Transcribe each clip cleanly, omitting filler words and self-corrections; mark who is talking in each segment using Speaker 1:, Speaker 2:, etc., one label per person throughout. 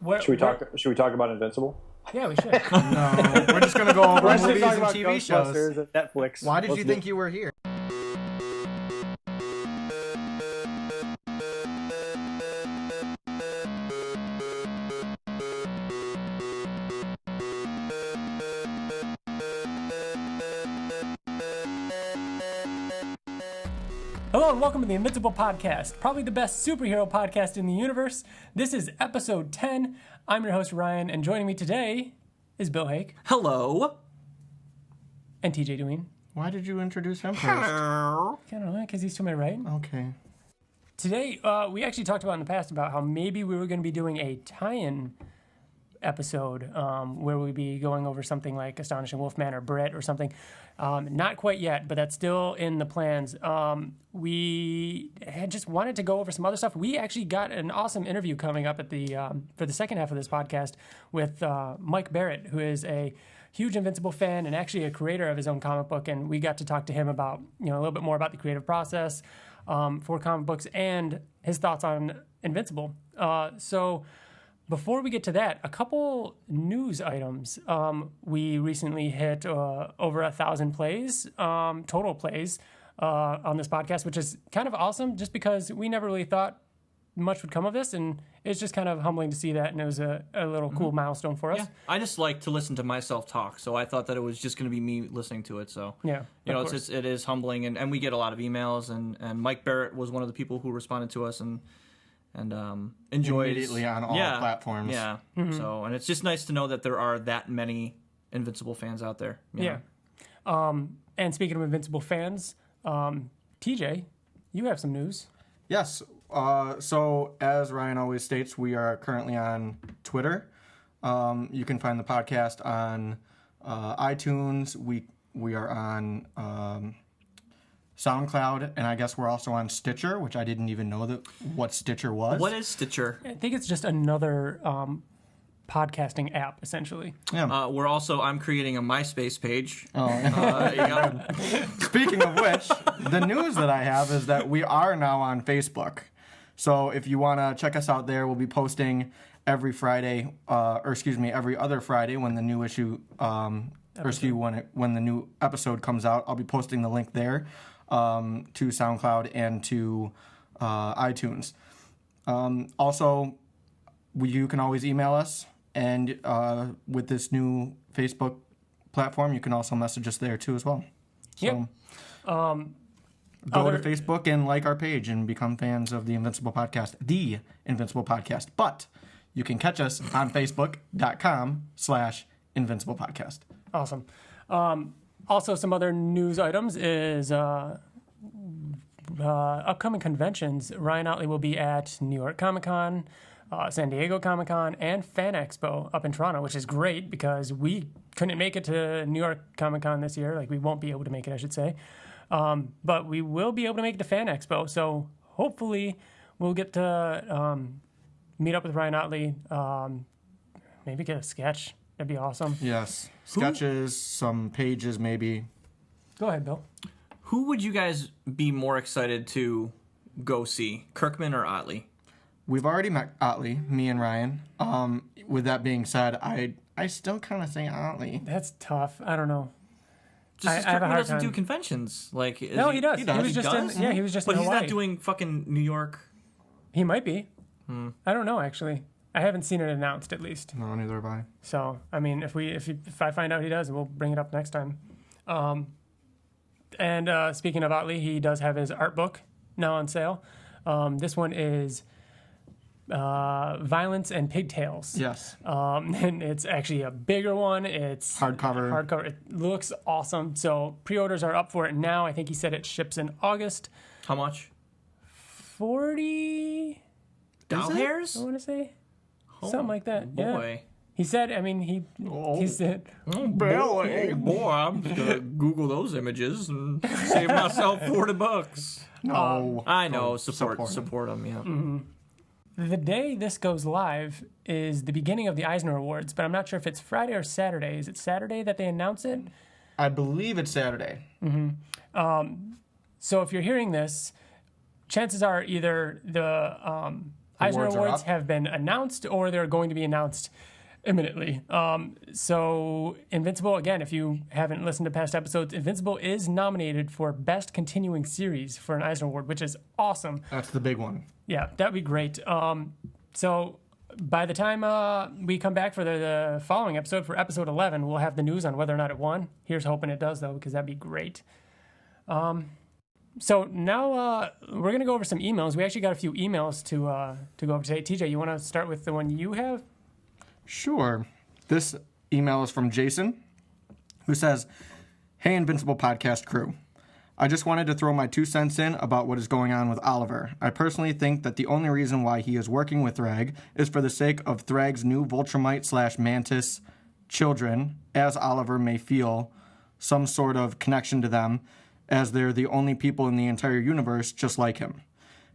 Speaker 1: Should we talk about Invincible?
Speaker 2: Yeah, we should.
Speaker 3: No, we're just going to go over movies and
Speaker 1: about
Speaker 3: TV shows.
Speaker 1: Ghostbusters and Netflix.
Speaker 3: Why did you think you were here?
Speaker 2: Hello and welcome to the Invincible Podcast, probably the best superhero podcast in the universe. This is episode 10. I'm your host, Ryan, and joining me today is Bill Hake.
Speaker 4: Hello.
Speaker 2: And TJ Deween.
Speaker 3: Why did you introduce him first?
Speaker 2: I don't know, because he's to my right.
Speaker 3: Okay.
Speaker 2: Today, we actually talked about in the past about how maybe we were going to be doing a tie-in episode where we'd be going over something like Astonishing Wolfman or Barrett or something. Not quite yet, but that's still in the plans. We had just wanted to go over some other stuff. We actually got an awesome interview coming up at the for the second half of this podcast with Mike Barrett, who is a huge Invincible fan and actually a creator of his own comic book. And we got to talk to him about a little bit more about the creative process for comic books and his thoughts on Invincible. So before we get to that, a couple news items. We recently hit over 1,000 plays, total plays, on this podcast, which is kind of awesome just because we never really thought much would come of this, and it's just kind of humbling to see that, and it was a little cool milestone for us.
Speaker 4: Yeah, I just like to listen to myself talk, so I thought that it was just going to be me listening to it. So
Speaker 2: Yeah,
Speaker 4: it is humbling, and we get a lot of emails, and Mike Barrett was one of the people who responded to us and enjoys
Speaker 3: Immediately on all platforms.
Speaker 4: Yeah. So, and it's just nice to know that there are that many Invincible fans out there.
Speaker 2: Yeah. And speaking of Invincible fans, TJ, you have some news.
Speaker 3: Yes. So, as Ryan always states, we are currently on Twitter. You can find the podcast on iTunes. We are on SoundCloud, and I guess we're also on Stitcher, which I didn't even know what Stitcher was.
Speaker 4: What is Stitcher?
Speaker 2: I think it's just another podcasting app, essentially.
Speaker 3: Yeah.
Speaker 4: I'm creating a MySpace page.
Speaker 3: Oh. Speaking of which, the news that I have is that we are now on Facebook. So if you want to check us out there, we'll be posting every Friday, every other Friday when the new issue, when the new episode comes out. I'll be posting the link there to SoundCloud and to iTunes. Also, you can always email us, and with this new Facebook platform, you can also message us there too as well. So, go to Facebook and like our page and become fans of the Invincible Podcast, the Invincible Podcast. But you can catch us on Facebook.com/Invincible Podcast.
Speaker 2: Awesome. Also, some other news items is upcoming conventions. Ryan Ottley will be at New York Comic Con, San Diego Comic Con, and Fan Expo up in Toronto, which is great because we couldn't make it to New York Comic Con this year. Like, we won't be able to make it, I should say. But we will be able to make it to Fan Expo. So hopefully we'll get to meet up with Ryan Ottley, maybe get a sketch. That'd be awesome.
Speaker 3: Yes. Sketches, some pages maybe.
Speaker 2: Go ahead, Bill.
Speaker 4: Who would you guys be more excited to go see, Kirkman or Ottley?
Speaker 3: We've already met Ottley, me and Ryan. With that being said, I still kind of say Ottley.
Speaker 2: That's tough. I don't know.
Speaker 4: Just
Speaker 2: I have a hard
Speaker 4: doesn't
Speaker 2: time.
Speaker 4: do conventions. Like,
Speaker 2: No, he does. He was just in
Speaker 4: But
Speaker 2: in
Speaker 4: he's
Speaker 2: Hawaii.
Speaker 4: not doing fucking New York.
Speaker 2: He might be. I don't know, actually. I haven't seen it announced, at least.
Speaker 3: No, neither have I.
Speaker 2: So, I mean, if I find out he does, we'll bring it up next time. And speaking of Ottley, he does have his art book now on sale. This one is Violence and Pigtails.
Speaker 3: Yes.
Speaker 2: And it's actually a bigger one. It's
Speaker 3: hardcover.
Speaker 2: It looks awesome. So pre-orders are up for it now. I think he said it ships in August.
Speaker 4: How much?
Speaker 2: 40
Speaker 4: Doll hairs?
Speaker 2: I want to say. Something like that.
Speaker 4: Boy.
Speaker 2: Yeah. He said, I mean, he said,
Speaker 4: Barely. Boy, I'm just going to Google those images and save myself $40.
Speaker 3: No.
Speaker 4: I know. Support them, yeah.
Speaker 2: Mm-hmm. The day this goes live is the beginning of the Eisner Awards, but I'm not sure if it's Friday or Saturday. Is it Saturday that they announce it?
Speaker 3: I believe it's Saturday.
Speaker 2: Mm-hmm. So if you're hearing this, chances are either the Eisner
Speaker 3: Awards are
Speaker 2: Awards
Speaker 3: up.
Speaker 2: have been announced, or they're going to be announced imminently. So Invincible, again, if you haven't listened to past episodes, Invincible is nominated for Best Continuing Series for an Eisner Award, which is awesome.
Speaker 3: That's the big one.
Speaker 2: Yeah, that'd be great. So by the time we come back for the following episode, for episode 11, we'll have the news on whether or not it won. Here's hoping it does, though, because that'd be great. So now we're going to go over some emails. We actually got a few emails to go over today. TJ, you want to start with the one you have?
Speaker 3: Sure. This email is from Jason, who says, "Hey, Invincible podcast crew. I just wanted to throw my 2 cents in about what is going on with Oliver. I personally think that the only reason why he is working with Thrag is for the sake of Thrag's new Viltrumite/Mantis children, as Oliver may feel some sort of connection to them, as they're the only people in the entire universe just like him.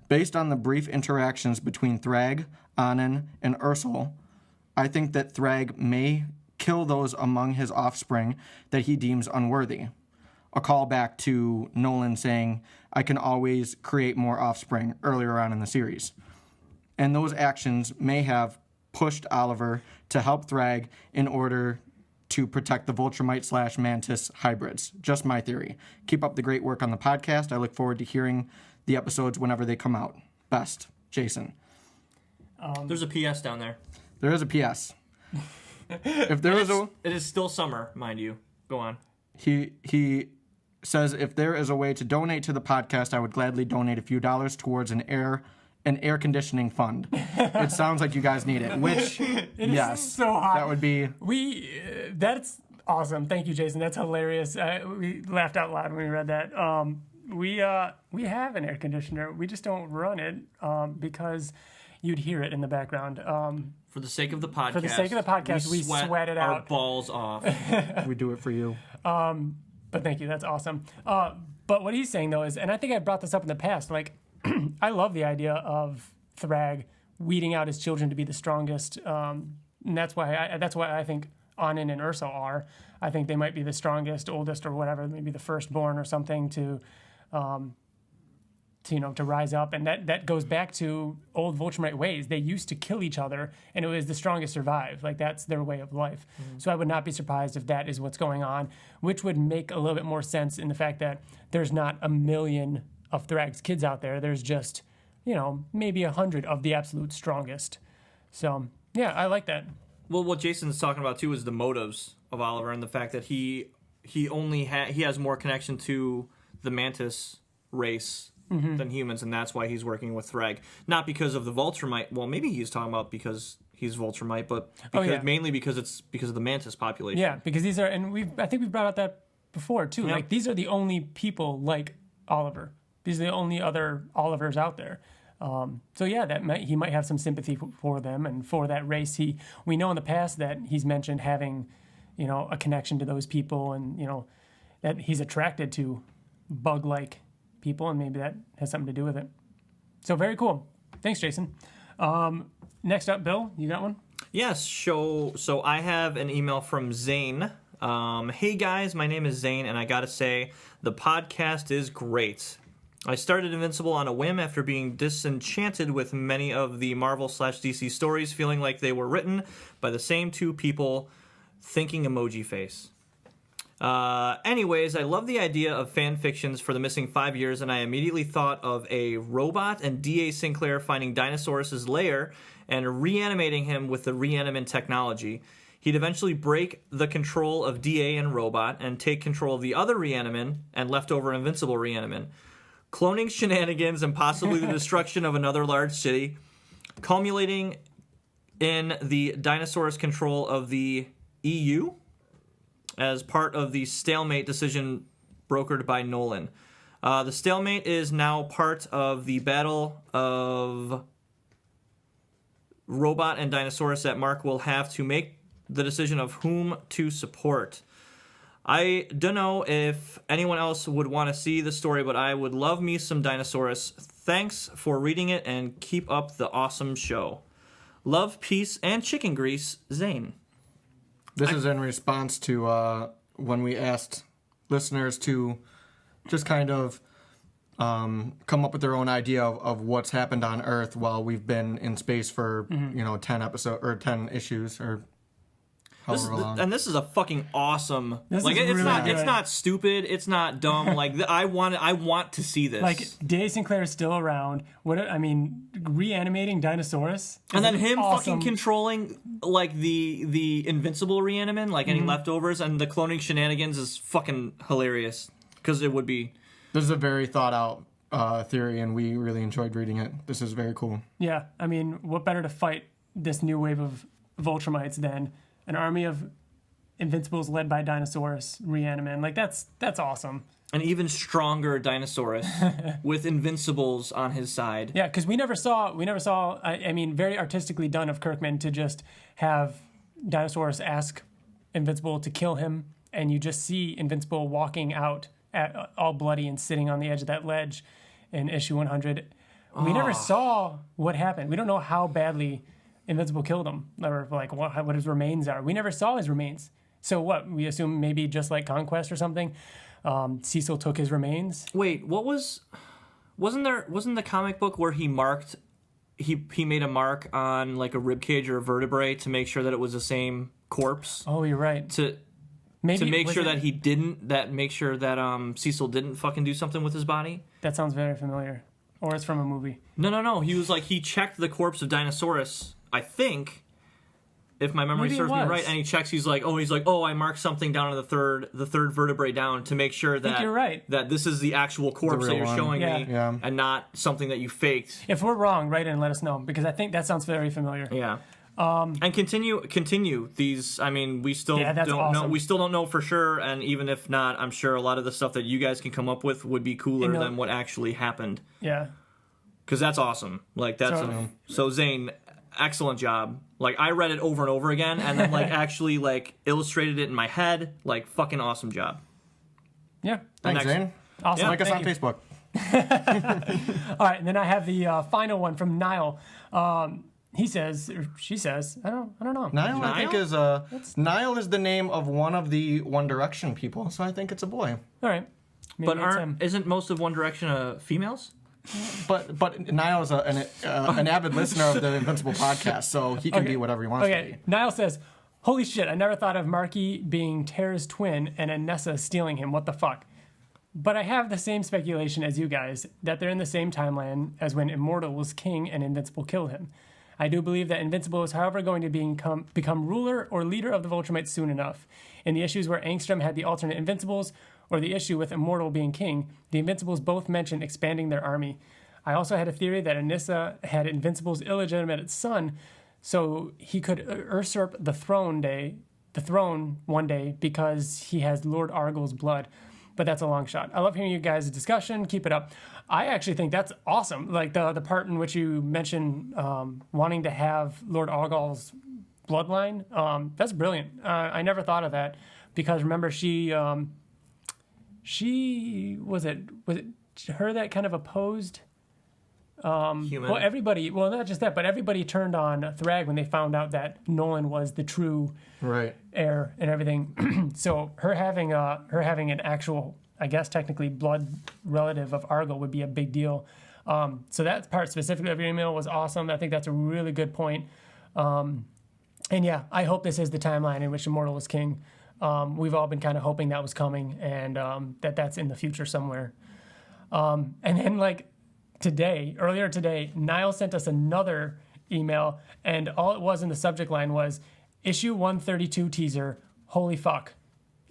Speaker 3: Based on the brief interactions between Thrag, Anan, and Ursel, I think that Thrag may kill those among his offspring that he deems unworthy." A callback to Nolan saying, "I can always create more offspring," earlier on in the series. And those actions may have pushed Oliver to help Thrag in order to protect the Viltrumite/Mantis hybrids. Just my theory. Keep up the great work on the podcast. I look forward to hearing the episodes whenever they come out. Best, Jason.
Speaker 4: There's a PS down there.
Speaker 3: There is a PS. If there is a...
Speaker 4: It is still summer, mind you. Go on.
Speaker 3: He says, "If there is a way to donate to the podcast, I would gladly donate a few dollars towards an air conditioning fund." It sounds like you guys need it, which, yes,
Speaker 2: so hot.
Speaker 3: that would be...
Speaker 2: That's awesome. Thank you, Jason. That's hilarious. We laughed out loud when we read that. We have an air conditioner. We just don't run it because you'd hear it in the background.
Speaker 4: For the sake of the podcast.
Speaker 2: For the sake of the podcast, we sweat it
Speaker 4: our
Speaker 2: out.
Speaker 4: balls off.
Speaker 3: We do it for you.
Speaker 2: But thank you. That's awesome. But what he's saying, though, is, and I think I brought this up in the past, like, I love the idea of Thrag weeding out his children to be the strongest. And that's why I think Anan and Ursel are. I think they might be the strongest, oldest, or whatever, maybe the firstborn or something to rise up. And that goes back to old Viltrumite ways. They used to kill each other, and it was the strongest survive. Like, that's their way of life. Mm-hmm. So I would not be surprised if that is what's going on, which would make a little bit more sense in the fact that there's not a million of Thrag's kids out there. There's just, maybe 100 of the absolute strongest. So, yeah, I like that.
Speaker 4: Well, what Jason's talking about, too, is the motives of Oliver and the fact that he has more connection to the Mantis race than humans, and that's why he's working with Thrag. Not because of the Viltrumite. Well, maybe he's talking about because he's Viltrumite, but mainly because it's because of the Mantis population.
Speaker 2: Yeah, because these are, and I think we've brought out that before too. Yep. Like, these are the only people like Oliver. These are the only other Olivers out there. So yeah, he might have some sympathy for them and for that race. We know in the past that he's mentioned having, a connection to those people, and that he's attracted to bug-like people, and maybe that has something to do with it. So very cool. Thanks, Jason. Next up, Bill, you got one?
Speaker 4: Yes. So I have an email from Zane. Hey guys, my name is Zane, and I gotta say the podcast is great. I started Invincible on a whim after being disenchanted with many of the Marvel/DC stories, feeling like they were written by the same two people, thinking emoji face. Anyways, I love the idea of fan fictions for the missing 5 years, and I immediately thought of a robot and D.A. Sinclair finding Dinosaurus' lair and reanimating him with the reanimant technology. He'd eventually break the control of D.A. and Robot and take control of the other reanimant and leftover Invincible reanimant. Cloning shenanigans and possibly the destruction of another large city, culminating in the Dinosaurus control of the EU as part of the stalemate decision brokered by Nolan. The stalemate is now part of the battle of Robot and Dinosaurus that Mark will have to make the decision of whom to support. I don't know if anyone else would want to see the story, but I would love me some Dinosaurus. Thanks for reading it, and keep up the awesome show. Love, peace, and chicken grease, Zane.
Speaker 3: This is in response to when we asked listeners to just kind of come up with their own idea of what's happened on Earth while we've been in space for 10 issues or however long.
Speaker 4: And this is a fucking awesome.
Speaker 2: This
Speaker 4: like
Speaker 2: is
Speaker 4: it's
Speaker 2: really
Speaker 4: not
Speaker 2: good.
Speaker 4: it's not stupid. It's not dumb. Like I want to see this.
Speaker 2: Like Dave Sinclair is still around. Reanimating Dinosaurus.
Speaker 4: And then him
Speaker 2: awesome.
Speaker 4: fucking controlling like the Invincible reanimin, like any leftovers, and the cloning shenanigans is fucking hilarious because it would be.
Speaker 3: This is a very thought out theory, and we really enjoyed reading it. This is very cool.
Speaker 2: Yeah, I mean, what better to fight this new wave of Ultramites than an army of Invincibles led by Dinosaurus reanimin? Like that's awesome.
Speaker 4: An even stronger Dinosaurus with Invincibles on his side.
Speaker 2: Yeah, because we never saw. I mean, very artistically done of Kirkman to just have Dinosaurus ask Invincible to kill him, and you just see Invincible walking out all bloody and sitting on the edge of that ledge in issue 100. We never saw what happened. We don't know how badly Invincible killed him, or like what his remains are. We never saw his remains. So what? We assume maybe just like Conquest or something. Cecil took his remains.
Speaker 4: Wait, wasn't the comic book where he marked he made a mark on like a rib cage or a vertebrae to make sure that it was the same corpse?
Speaker 2: Oh, you're right.
Speaker 4: To make sure that Cecil didn't fucking do something with his body?
Speaker 2: That sounds very familiar. Or it's from a movie.
Speaker 4: No. He was like, he checked the corpse of Dinosaurus, I think, if my memory serves me right, and he checks, he's like, I marked something down on the third vertebrae down to make sure that
Speaker 2: you're right.
Speaker 4: that this is the actual corpse that you're showing me,
Speaker 3: Yeah.
Speaker 4: and not something that you faked.
Speaker 2: If we're wrong, write in and let us know, because I think that sounds very familiar.
Speaker 4: Yeah. And continue these. I mean, we still
Speaker 2: Yeah, that's
Speaker 4: don't know.
Speaker 2: awesome.
Speaker 4: We still don't know for sure. And even if not, I'm sure a lot of the stuff that you guys can come up with would be cooler than what actually happened.
Speaker 2: Yeah.
Speaker 4: Because that's awesome. Like that's so Zane, excellent job. Like I read it over and over again, and then like actually like illustrated it in my head. Like fucking awesome job.
Speaker 2: Yeah.
Speaker 3: Thanks, Zane.
Speaker 2: Awesome.
Speaker 3: Like us
Speaker 2: Thank
Speaker 3: on
Speaker 2: you.
Speaker 3: Facebook.
Speaker 2: All right, and then I have the final one from Niall. He says, or she says, I don't know.
Speaker 3: Niall, I think Niall is the name of one of the One Direction people, so I think it's a boy.
Speaker 2: All right. Maybe it's him.
Speaker 4: Isn't most of One Direction females?
Speaker 3: But Niall is an avid listener of the Invincible podcast, so he can be whatever he wants to be.
Speaker 2: Niall says, holy shit, I never thought of Marky being Tara's twin and Anessa stealing him. What the fuck? But I have the same speculation as you guys, that they're in the same timeline as when Immortal was king and Invincible killed him. I do believe that Invincible is, however, going to become ruler or leader of the Ultramites soon enough. In the issues where Angstrom had the alternate Invincibles, or the issue with Immortal being king, the Invincibles both mentioned expanding their army. I also had a theory that Anissa had Invincible's illegitimate son, so he could usurp the throne one day because he has Lord Argyl's blood. But that's a long shot. I love hearing you guys' discussion. Keep it up. I actually think that's awesome. Like the part in which you mentioned wanting to have Lord Argyl's bloodline. That's brilliant. I never thought of that because remember she was it her that kind of opposed.
Speaker 4: Human.
Speaker 2: Well, everybody. Well, not just that, but everybody turned on Thrag when they found out that Nolan was the true heir and everything. So her having an actual, I guess technically blood relative of Argyll would be a big deal. So that part specifically of your email was awesome. I think that's a really good point. And yeah, I hope this is the timeline in which Immortal is king. We've all been kind of hoping that was coming, and that's in the future somewhere. And then like. Earlier today, Niall sent us another email, and all it was in the subject line was issue 132 teaser, holy fuck.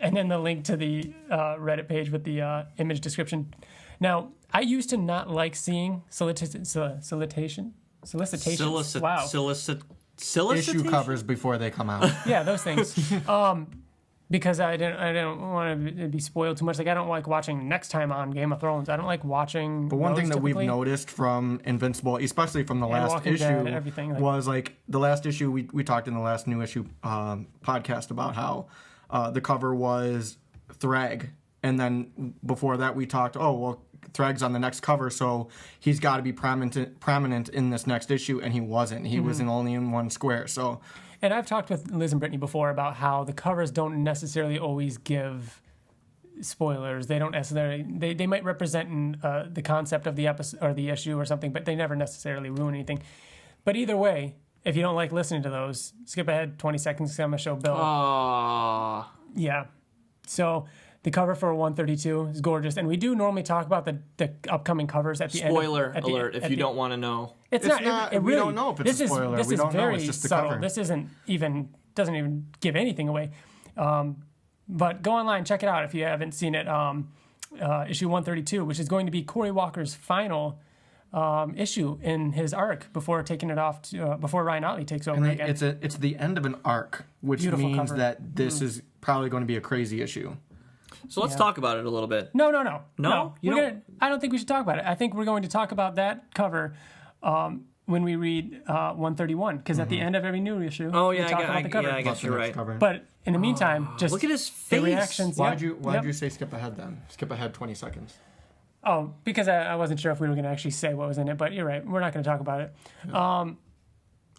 Speaker 2: And then the link to the Reddit page with the image description. Now, I used to not like seeing solicitation. Wow.
Speaker 3: Issue covers before they come out.
Speaker 2: Yeah, those things. Because I don't want to be spoiled too much. Like I don't like watching next time on Game of Thrones. I don't like watching.
Speaker 3: But one thing that
Speaker 2: typically.
Speaker 3: we've noticed from Invincible, especially from the last
Speaker 2: Walking
Speaker 3: issue,
Speaker 2: Dead, everything,
Speaker 3: was like the last issue we talked in the last new issue podcast about how the cover was Thrag, and then before that we talked, Thrag's on the next cover, so he's got to be prominent in this next issue, and he wasn't. He was only in one square, so.
Speaker 2: And I've talked with Liz and Brittany before about how the covers don't necessarily always give spoilers. They don't necessarily. They might represent the concept of the episode or the issue or something, but they never necessarily ruin anything. But either way, if you don't like listening to those, skip ahead 20 seconds. I'm gonna show Bill.
Speaker 4: Aww.
Speaker 2: Yeah. So the cover for 132 is gorgeous, and we do normally talk about the upcoming covers at the end.
Speaker 4: Spoiler alert! If you don't want to know,
Speaker 2: it's not.
Speaker 3: We don't know if it's a spoiler.
Speaker 2: This
Speaker 3: We
Speaker 2: is
Speaker 3: don't know.
Speaker 2: very
Speaker 3: It's just the
Speaker 2: subtle.
Speaker 3: cover.
Speaker 2: This doesn't even give anything away. But go online, check it out if you haven't seen it. Issue 132, which is going to be Corey Walker's final issue in his arc before taking it off to, before Ryan Ottley takes over again.
Speaker 3: It's the end of an arc, which
Speaker 2: Beautiful
Speaker 3: means
Speaker 2: cover.
Speaker 3: that this is probably going to be a crazy issue.
Speaker 4: so let's talk about it a little bit.
Speaker 2: No.
Speaker 4: You
Speaker 2: I don't think we should talk about it. I think we're going to talk about that cover when we read 131, because at the end of every new issue,
Speaker 4: Oh
Speaker 2: we
Speaker 4: yeah,
Speaker 2: talk about the cover.
Speaker 4: I guess you're right.
Speaker 2: But in the meantime, just
Speaker 4: Look at his
Speaker 2: the
Speaker 4: face.
Speaker 2: reactions.
Speaker 3: Why'd
Speaker 2: Yep.
Speaker 3: you say skip ahead then? Skip ahead 20 seconds.
Speaker 2: Oh, because I wasn't sure if we were going to actually say what was in it, but you're right. We're not going to talk about it.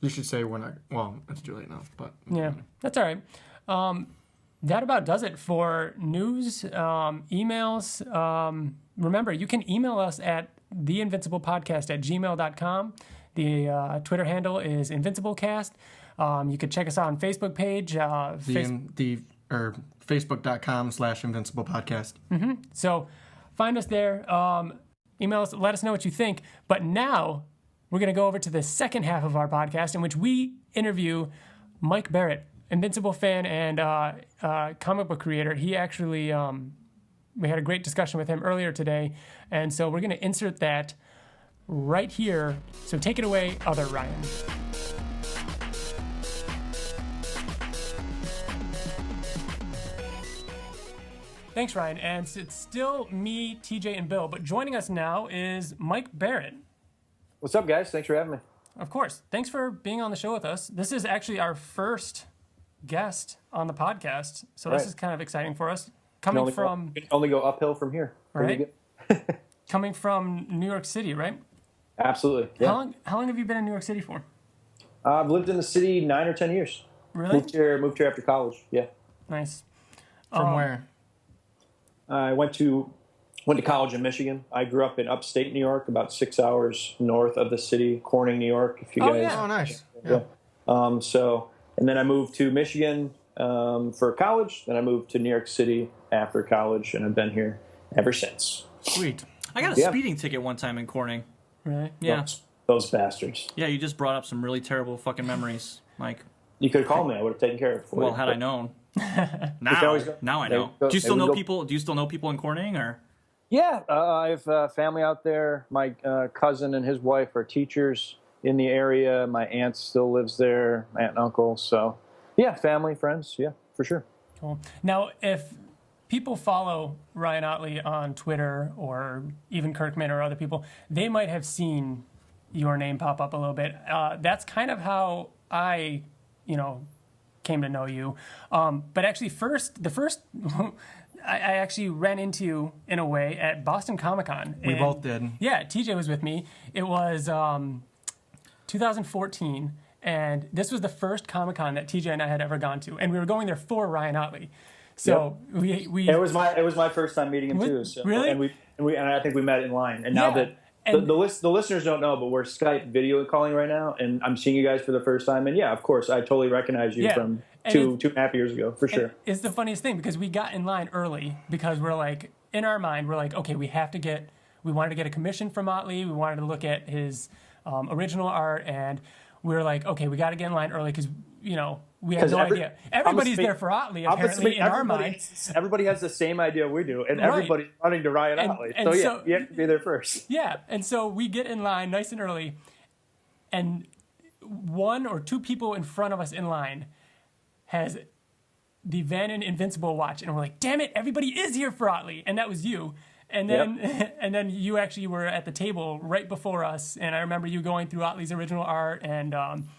Speaker 3: You should say we're not. Well, it's too late now. But
Speaker 2: Yeah, that's all right. That about does it for news, emails. Remember, you can email us at theinvinciblepodcast@gmail.com. The Twitter handle is InvincibleCast. You could check us out on Facebook page.
Speaker 3: Facebook.com/InvinciblePodcast.
Speaker 2: So find us there. Email us. Let us know what you think. But now we're going to go over to the second half of our podcast in which we interview Mike Barrett, Invincible fan and comic book creator. He actually, we had a great discussion with him earlier today. And so we're going to insert that right here. So take it away, other Ryan. Thanks, Ryan. And it's still me, TJ, and Bill. But joining us now is Mike Barrett.
Speaker 1: What's up, guys? Thanks for having me.
Speaker 2: Of course. Thanks for being on the show with us. This is actually our first guest on the podcast, so this
Speaker 1: Right.
Speaker 2: is kind of exciting for us.
Speaker 1: Can
Speaker 2: Coming from
Speaker 1: only go uphill from here. Pretty
Speaker 2: Right.
Speaker 1: good.
Speaker 2: coming from New York City, right?
Speaker 1: Absolutely. Yeah.
Speaker 2: How long have you been in New York City for?
Speaker 1: I've lived in the city 9 or 10 years.
Speaker 2: Really?
Speaker 1: Moved here after college. Yeah.
Speaker 2: Nice.
Speaker 3: From where?
Speaker 1: I went to college in Michigan. I grew up in upstate New York, about 6 hours north of the city, Corning, New York. If you guys.
Speaker 3: Oh, nice.
Speaker 1: Yeah. And then I moved to Michigan for college. Then I moved to New York City after college, and I've been here ever since.
Speaker 3: Sweet.
Speaker 4: I got a
Speaker 1: Yeah.
Speaker 4: speeding ticket one time in Corning.
Speaker 2: Really?
Speaker 4: Yeah.
Speaker 1: Those bastards.
Speaker 4: Yeah, you just brought up some really terrible fucking memories, Mike.
Speaker 1: You could have called me. I would have taken care of it for
Speaker 4: Well,
Speaker 1: you.
Speaker 4: had I known.
Speaker 1: can
Speaker 4: Now
Speaker 1: always go-
Speaker 4: I
Speaker 1: there
Speaker 4: know.
Speaker 1: you go.
Speaker 4: Do you still
Speaker 1: There we
Speaker 4: know
Speaker 1: go.
Speaker 4: people? Do you still know people in Corning or?
Speaker 1: Yeah, I have family out there. My cousin and his wife are teachers in the area. My aunt still lives there, my aunt and uncle. So, yeah, family, friends. Yeah, for sure.
Speaker 2: Cool. Now, if people follow Ryan Ottley on Twitter or even Kirkman or other people, they might have seen your name pop up a little bit. That's kind of how I, came to know you. But actually, the first I actually ran into you in a way at Boston Comic Con.
Speaker 3: We both did.
Speaker 2: Yeah, TJ was with me. It was 2014, and this was the first Comic Con that TJ and I had ever gone to, and we were going there for Ryan Ottley. So we
Speaker 1: It was my first time meeting him too. So,
Speaker 2: Really?
Speaker 1: And I think we met in line. And now
Speaker 2: Yeah,
Speaker 1: that
Speaker 2: and-
Speaker 1: the listeners don't know, but we're Skype video calling right now, and I'm seeing you guys for the first time. And yeah, of course, I totally recognize you
Speaker 2: Yeah.
Speaker 1: from
Speaker 2: And
Speaker 1: two and a half years ago for sure.
Speaker 2: It's the funniest thing because we got in line early because we're like, in our mind, we're like, okay, we wanted to get a commission from Ottley. We wanted to look at his original art, and we were like, okay, we got to get in line early because, we had
Speaker 1: 'Cause
Speaker 2: no
Speaker 1: every-
Speaker 2: idea. Everybody's
Speaker 1: I'm
Speaker 2: there for Ottley,
Speaker 1: I'm
Speaker 2: apparently,
Speaker 1: assuming
Speaker 2: in our
Speaker 1: everybody-
Speaker 2: mind.
Speaker 1: Everybody has the same idea we do, and
Speaker 2: Right.
Speaker 1: everybody's running to Ryan Ottley.
Speaker 2: and
Speaker 1: So yeah,
Speaker 2: so-
Speaker 1: you have to be there first.
Speaker 2: Yeah, and so we get in line nice and early, and one or two people in front of us in line has the Vannon Invincible watch, and we're like, damn it, everybody is here for Ottley, and that was you. And then and then you actually were at the table right before us, and I remember you going through Ottley's original art, and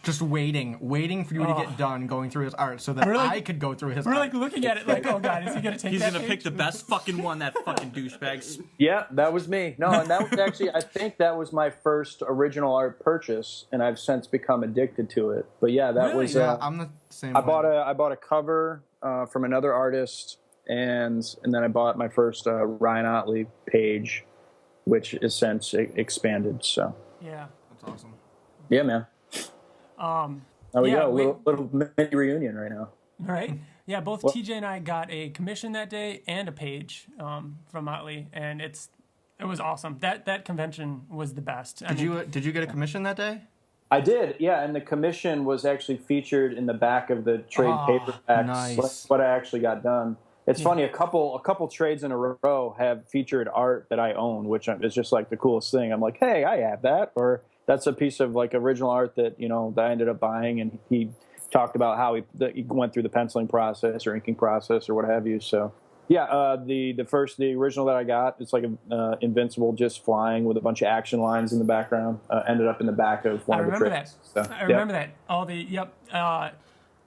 Speaker 3: Just waiting for you to get done going through his art so that
Speaker 2: We're like-
Speaker 3: I could go through his
Speaker 2: we're
Speaker 3: art.
Speaker 2: like looking at it like, oh god, is he gonna take
Speaker 4: He's
Speaker 2: that
Speaker 4: gonna pick
Speaker 2: page?
Speaker 4: the best fucking one. That fucking douchebag.
Speaker 1: Yeah, that was me. No, and that was actually, I think that was my first original art purchase, and I've since become addicted to it. But yeah, that
Speaker 2: Really?
Speaker 1: was.
Speaker 3: Yeah, I'm the same
Speaker 1: I
Speaker 3: way.
Speaker 1: bought a cover from another artist and then I bought my first Ryan Ottley page, which is since expanded. So
Speaker 2: Yeah.
Speaker 3: That's awesome.
Speaker 1: yeah, man. We
Speaker 2: yeah,
Speaker 1: got a little mini reunion right now.
Speaker 2: Right? Yeah, both TJ and I got a commission that day and a page from Ottley, and it was awesome. That convention was the best.
Speaker 3: Did you get a commission that day?
Speaker 1: I did, yeah, and the commission was actually featured in the back of the trade paperbacks.
Speaker 3: Nice.
Speaker 1: What I actually got done. It's funny, a couple trades in a row have featured art that I own, which is just like the coolest thing. I'm like, hey, I have that, or that's a piece of like original art that that I ended up buying, and he talked about how he went through the penciling process or inking process or what have you. So yeah, the original that I got, it's like a Invincible just flying with a bunch of action lines in the background. Ended up in the back of one of the trades.
Speaker 2: I remember that. All the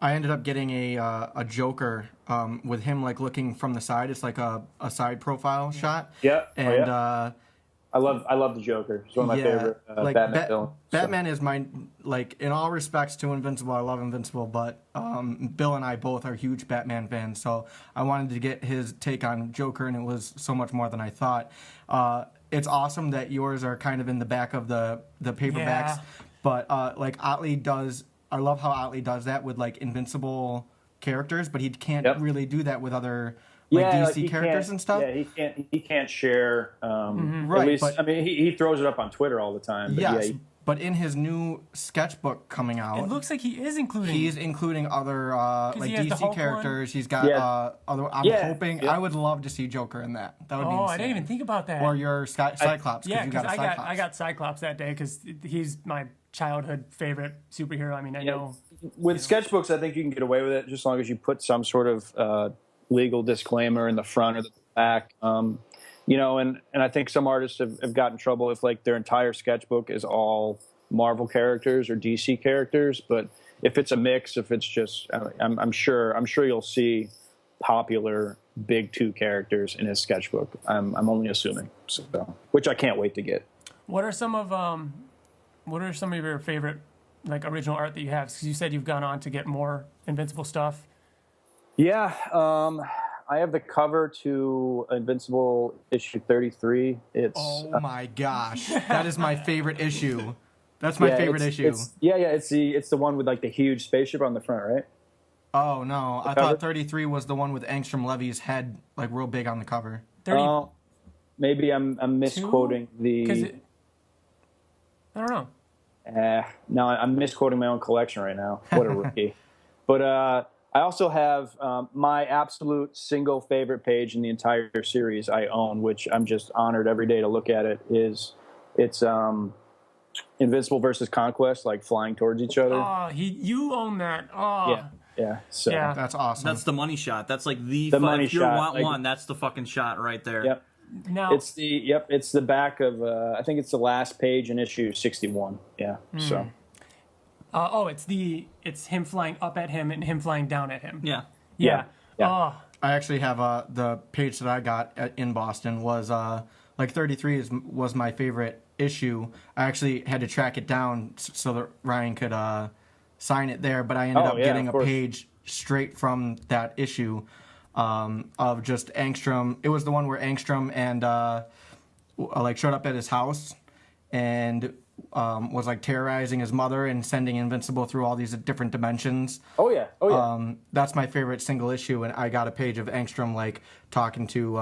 Speaker 3: I ended up getting a Joker with him like looking from the side. It's like a side profile shot.
Speaker 1: Yeah,
Speaker 3: and
Speaker 1: I love the Joker. It's one of my favorite Batman villains.
Speaker 3: Batman is my, like, in all respects to Invincible, I love Invincible, but Bill and I both are huge Batman fans, so I wanted to get his take on Joker, and it was so much more than I thought. It's awesome that yours are kind of in the back of the paperbacks, but like Ottley does, I love how Ottley does that with like Invincible characters, but he can't really do that with other DC characters and stuff.
Speaker 1: Yeah, he can't share.
Speaker 3: Right,
Speaker 1: at least,
Speaker 3: but,
Speaker 1: I mean, he throws it up on Twitter all the time. But
Speaker 3: yes, but in his new sketchbook coming out,
Speaker 2: it looks like he's
Speaker 3: including other like DC characters. He's got other. I'm hoping. I would love to see Joker in that. That would be insane.
Speaker 2: I didn't even think about that.
Speaker 3: Or your Cyclops.
Speaker 2: Yeah, because I got Cyclops that day because he's my childhood favorite superhero. I mean, I know.
Speaker 1: With sketchbooks, I think you can get away with it just as long as you put some sort of legal disclaimer in the front or the back. And I think some artists have gotten in trouble if like their entire sketchbook is all Marvel characters or DC characters. But if it's a mix, if it's just, I'm sure you'll see popular big two characters in his sketchbook. I'm only assuming, so, which I can't wait to get.
Speaker 2: What are some of your favorite like original art that you have? Because you said you've gone on to get more Invincible stuff.
Speaker 1: Yeah, I have the cover to Invincible issue 33. It's
Speaker 3: my gosh, that is my favorite issue. That's my favorite issue.
Speaker 1: It's the one with like the huge spaceship on the front, right?
Speaker 3: Oh no, I thought 33 was the one with Angstrom Levy's head like real big on the cover.
Speaker 1: Maybe I'm misquoting the.
Speaker 2: I don't know.
Speaker 1: No, I'm misquoting my own collection right now. What a rookie! But I also have my absolute single favorite page in the entire series I own, which I'm just honored every day to look at it. It's Invincible versus Conquest, like flying towards each other.
Speaker 2: Oh, you own that. Oh.
Speaker 1: Yeah. So
Speaker 3: that's awesome.
Speaker 4: That's the money shot. That's like the
Speaker 1: money
Speaker 4: if you
Speaker 1: shot.
Speaker 4: want one, that's the fucking shot right there.
Speaker 1: Yep.
Speaker 2: Now
Speaker 1: it's the back of I think it's the last page in issue 61. Yeah. So.
Speaker 2: It's him flying up at him and him flying down at him.
Speaker 1: Yeah.
Speaker 2: Oh.
Speaker 3: I actually have the page that I got in Boston was like 33 was my favorite issue. I actually had to track it down so that Ryan could sign it there, but I ended up getting a page straight from that issue of just Angstrom. It was the one where Angstrom and like showed up at his house and was like terrorizing his mother and sending Invincible through all these different dimensions.
Speaker 1: Oh yeah.
Speaker 3: That's my favorite single issue, and I got a page of Angstrom like talking to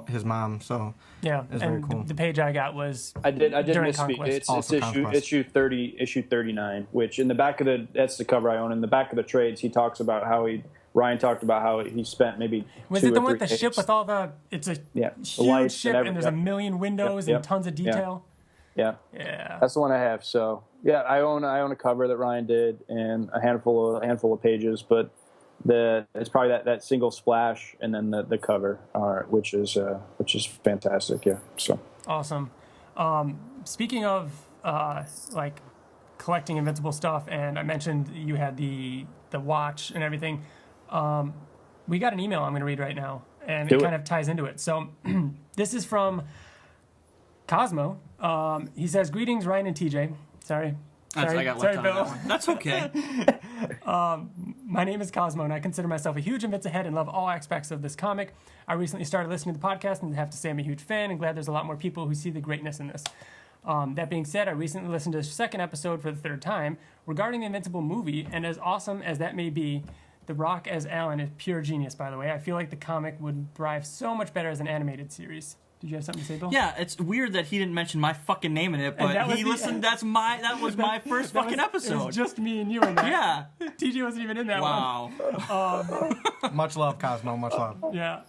Speaker 3: his mom. So it's very cool.
Speaker 2: The page I got was
Speaker 1: I did
Speaker 2: during
Speaker 1: misspeak.
Speaker 2: Conquest.
Speaker 1: It's issue 30, issue 39, which in the back of that's the cover I own. In the back of the trades, he talks about how Ryan talked about how he spent maybe
Speaker 2: was it the one with the ship with all the it's a huge ship and there's a million windows and tons of detail.
Speaker 1: Yeah, that's the one I have. So yeah, I own a cover that Ryan did and a handful of pages, but it's probably that single splash and then the cover art, which is fantastic. Yeah, so
Speaker 2: awesome. Speaking of like collecting Invincible stuff, and I mentioned you had the watch and everything. We got an email I'm going to read right now, and it kind of ties into it. So this is from Cosmo. He says, "Greetings, Ryan and TJ." Sorry,
Speaker 4: I got left
Speaker 2: sorry,
Speaker 4: on
Speaker 2: Bill.
Speaker 4: that one. That's okay.
Speaker 2: My name is Cosmo, and I consider myself a huge Invincible head and love all aspects of this comic. I recently started listening to the podcast and have to say I'm a huge fan and glad there's a lot more people who see the greatness in this. That being said, I recently listened to the second episode for the third time regarding the Invincible movie, and as awesome as that may be, The Rock as Alan is pure genius, by the way. I feel like the comic would thrive so much better as an animated series. Did you have something to say, Bill?
Speaker 5: Yeah, it's weird that he didn't mention my fucking name in it, but he listened. That was my first fucking episode.
Speaker 2: It was just me and you in that.
Speaker 5: Yeah.
Speaker 2: TJ wasn't even in that
Speaker 5: Wow.
Speaker 2: one.
Speaker 3: Much love, Cosmo. Much love.
Speaker 2: Yeah.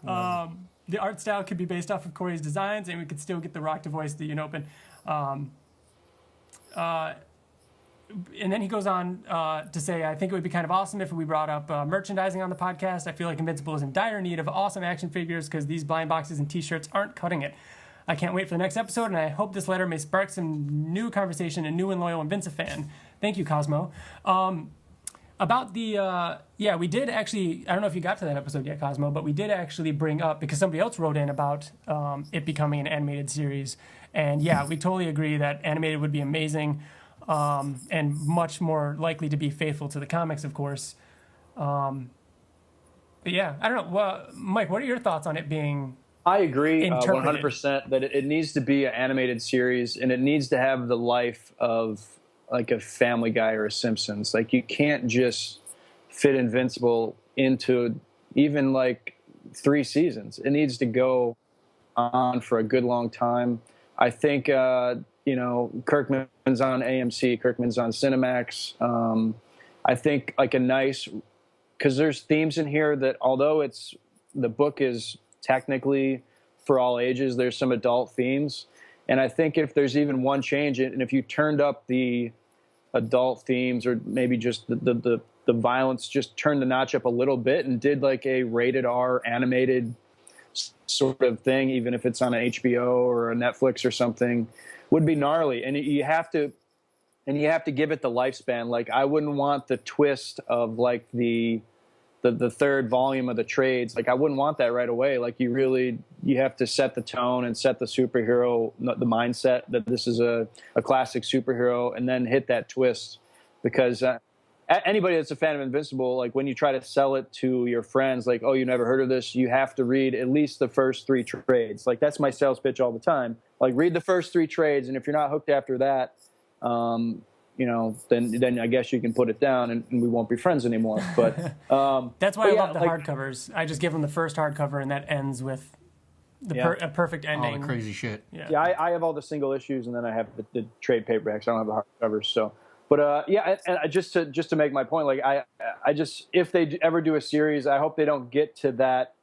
Speaker 2: The art style could be based off of Corey's designs, and we could still get The Rock to voice the Unopin. And then he goes on to say, I think it would be kind of awesome if we brought up merchandising on the podcast. I feel like Invincible is in dire need of awesome action figures because these blind boxes and t-shirts aren't cutting it. I can't wait for the next episode, and I hope this letter may spark some new conversation, a new and loyal Invincible fan. Thank you, Cosmo. About the, we did actually, I don't know if you got to that episode yet, Cosmo, but we did actually bring up, because somebody else wrote in about it becoming an animated series. And yeah, we totally agree that animated would be amazing. And much more likely to be faithful to the comics, of course. But yeah, I don't know. Well, Mike, what are your thoughts on it being
Speaker 1: I agree
Speaker 2: interpreted?
Speaker 1: 100% that it needs to be an animated series, and it needs to have the life of like a Family Guy or a Simpsons. Like, you can't just fit Invincible into even like 3 seasons. It needs to go on for a good long time. I think Kirkman's on AMC, Kirkman's on Cinemax. I think like a nice, because there's themes in here that although the book is technically for all ages, there's some adult themes. And I think if there's even one change, and if you turned up the adult themes or maybe just the violence, just turned the notch up a little bit and did like a rated R animated sort of thing, even if it's on an HBO or a Netflix or something, would be gnarly. And you have to give it the lifespan. Like, I wouldn't want the twist of like the third volume of the trades. Like, I wouldn't want that right away. Like, you have to set the tone and set the superhero, the mindset that this is a classic superhero, and then hit that twist. Because anybody that's a fan of Invincible, like when you try to sell it to your friends, like, oh, you never heard of this, you have to read at least the first 3 trades. Like, that's my sales pitch all the time. Like, read the first 3 trades, and if you're not hooked after that, then I guess you can put it down, and we won't be friends anymore. But
Speaker 2: that's why I love the hardcovers. I just give them the first hardcover, and that ends with a perfect ending.
Speaker 3: All the crazy shit.
Speaker 1: Yeah, I have all the single issues, and then I have the trade paperbacks. I don't have the hardcovers, so. But and just to make my point, like I just, if they ever do a series, I hope they don't get to that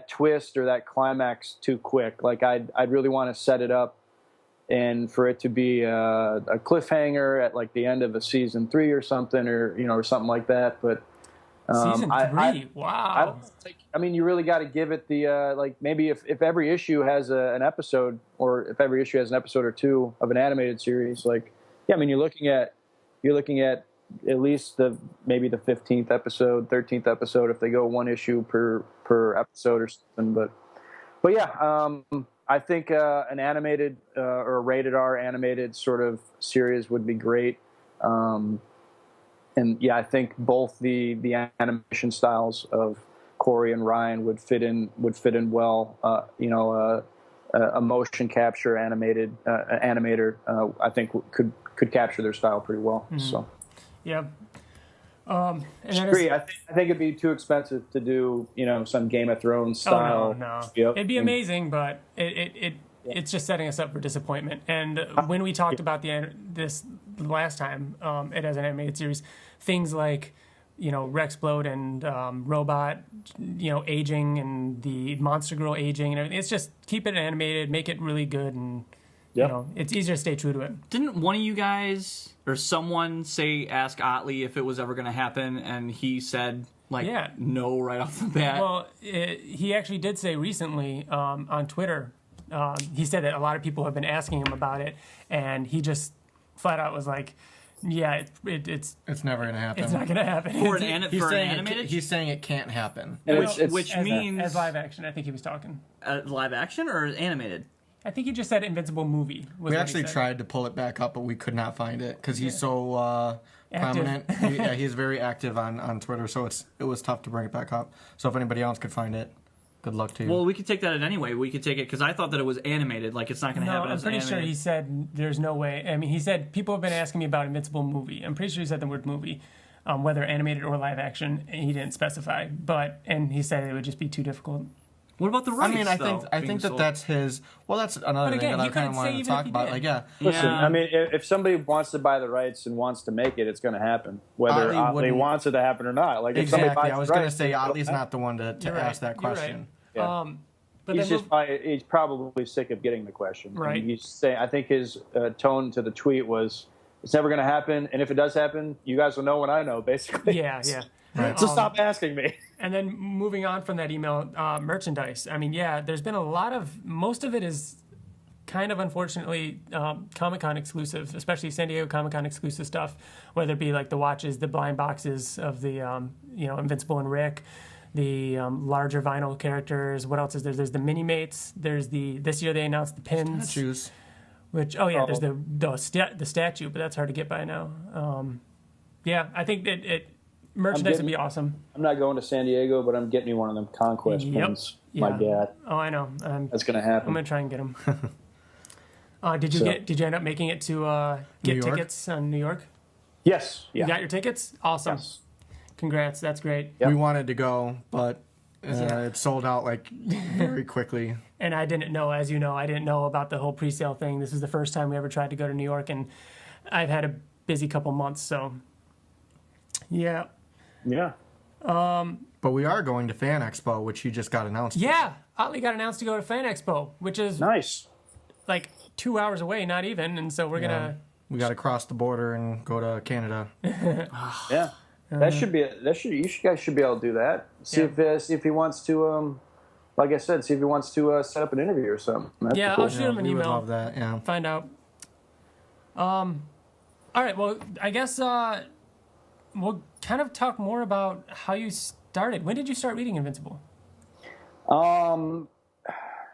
Speaker 1: twist or that climax too quick. Like, I'd really want to set it up, and for it to be a cliffhanger at like the end of a season 3 or something, or something like that. But
Speaker 2: season 3, wow.
Speaker 1: I mean, you really got to give it the like, maybe if every issue has an episode, or if every issue has an episode or 2 of an animated series, like, yeah, I mean, you're looking at at least maybe the 15th episode, 13th episode, if they go 1 issue per episode or something. But yeah, I think an animated or a rated R animated sort of series would be great. And yeah, I think both the animation styles of Corey and Ryan would fit in well. A motion capture animator, I think could capture their style pretty well. Mm-hmm. So,
Speaker 2: yeah.
Speaker 1: And I think it'd be too expensive to do, some Game of Thrones style.
Speaker 2: Oh, no. Yep. It'd be amazing, but it's just setting us up for disappointment. And when we talked about this last time, it as an animated series, things like, Rexplode and Robot, aging, and the Monster Girl aging and everything. It's just keep it animated, make it really good, and it's easier to stay true to it.
Speaker 5: Didn't one of you guys or someone ask Ottley if it was ever going to happen, and he said no right off the bat? Well,
Speaker 2: he actually did say recently on Twitter. He said that a lot of people have been asking him about it, and he just flat out was like, yeah, it's
Speaker 3: never going to happen.
Speaker 2: It's not going to happen.
Speaker 5: For an animated?
Speaker 3: He's saying it can't happen.
Speaker 5: Which means...
Speaker 2: As live action, I think he was talking.
Speaker 5: Live action or animated?
Speaker 2: I think he just said Invincible movie.
Speaker 3: We actually tried to pull it back up, but we could not find it because he's so prominent. He's very active on Twitter, so it was tough to bring it back up. So if anybody else could find it, good luck to you.
Speaker 5: Well, we could take that anyway. We could take it because I thought that it was animated. Like, it's not going to happen.
Speaker 2: I'm pretty sure he said there's no way. I mean, he said people have been asking me about Invincible movie. I'm pretty sure he said the word movie, whether animated or live action. And he didn't specify, and he said it would just be too difficult.
Speaker 5: What about the rights?
Speaker 3: I mean, I think that's his. Well, that's another thing that I kind of wanted to talk about. Like,
Speaker 1: listen. I mean, if somebody wants to buy the rights and wants to make it, it's going to happen, whether Ottley wants it to happen or not. Like, if somebody buys
Speaker 3: I was going to say Ottley's not the one to ask that question.
Speaker 1: Right. Yeah. But he's probably sick of getting the question.
Speaker 2: Right.
Speaker 1: And I think his tone to the tweet was, "It's never going to happen, and if it does happen, you guys will know when I know." Basically.
Speaker 2: Yeah.
Speaker 1: Right. So stop asking me.
Speaker 2: And then moving on from that email, merchandise. I mean, there's been a lot of, most of it is kind of unfortunately Comic-Con exclusive, especially San Diego Comic-Con exclusive stuff, whether it be like the watches, the blind boxes of the, Invincible and Rick, the larger vinyl characters. What else is there? There's the mini-mates. There's this year they announced the pins.
Speaker 3: Statues.
Speaker 2: Which, there's the statue, but that's hard to get by now. I think that merchandise would be awesome.
Speaker 1: I'm not going to San Diego, but I'm getting me one of them Conquest pins. My dad.
Speaker 2: Oh, I know.
Speaker 1: That's going to happen.
Speaker 2: I'm going to try and get them. Did you end up making it to get tickets on New York?
Speaker 1: Yes. Yeah.
Speaker 2: You got your tickets? Awesome.
Speaker 1: Yes.
Speaker 2: Congrats. That's great.
Speaker 3: Yep. We wanted to go, but it sold out like very quickly.
Speaker 2: And I didn't know, as you know, I didn't know about the whole pre-sale thing. This was the first time we ever tried to go to New York, and I've had a busy couple months, so yeah.
Speaker 1: Yeah.
Speaker 3: But we are going to Fan Expo, which you just got announced.
Speaker 2: Yeah. Otley got announced to go to Fan Expo, which is
Speaker 1: nice.
Speaker 2: Like 2 hours away, not even. And so we're going to...
Speaker 3: We got to cross the border and go to Canada.
Speaker 1: Yeah. You guys should be able to do that. See if he wants to, like I said, see if he wants to set up an interview or something.
Speaker 2: I'll shoot him an email.
Speaker 3: We would love that, yeah.
Speaker 2: Find out. All right, well, I guess... we'll kind of talk more about how you started. When did you start reading Invincible?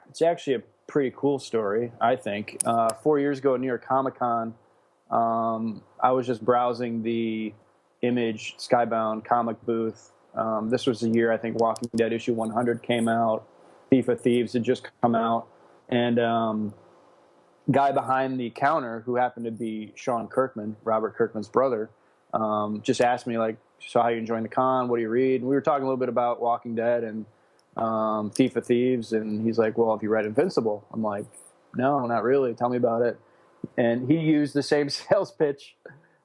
Speaker 1: It's actually a pretty cool story, I think. 4 years ago at New York Comic-Con, I was just browsing the Image Skybound comic booth. This was the year, I think, Walking Dead issue 100 came out. Thief of Thieves had just come out. And guy behind the counter, who happened to be Sean Kirkman, Robert Kirkman's brother, just asked me, like, so how you enjoying the con? What do you read? And we were talking a little bit about Walking Dead and Thief of Thieves. And he's like, well, have you read Invincible? I'm like, no, not really. Tell me about it. And he used the same sales pitch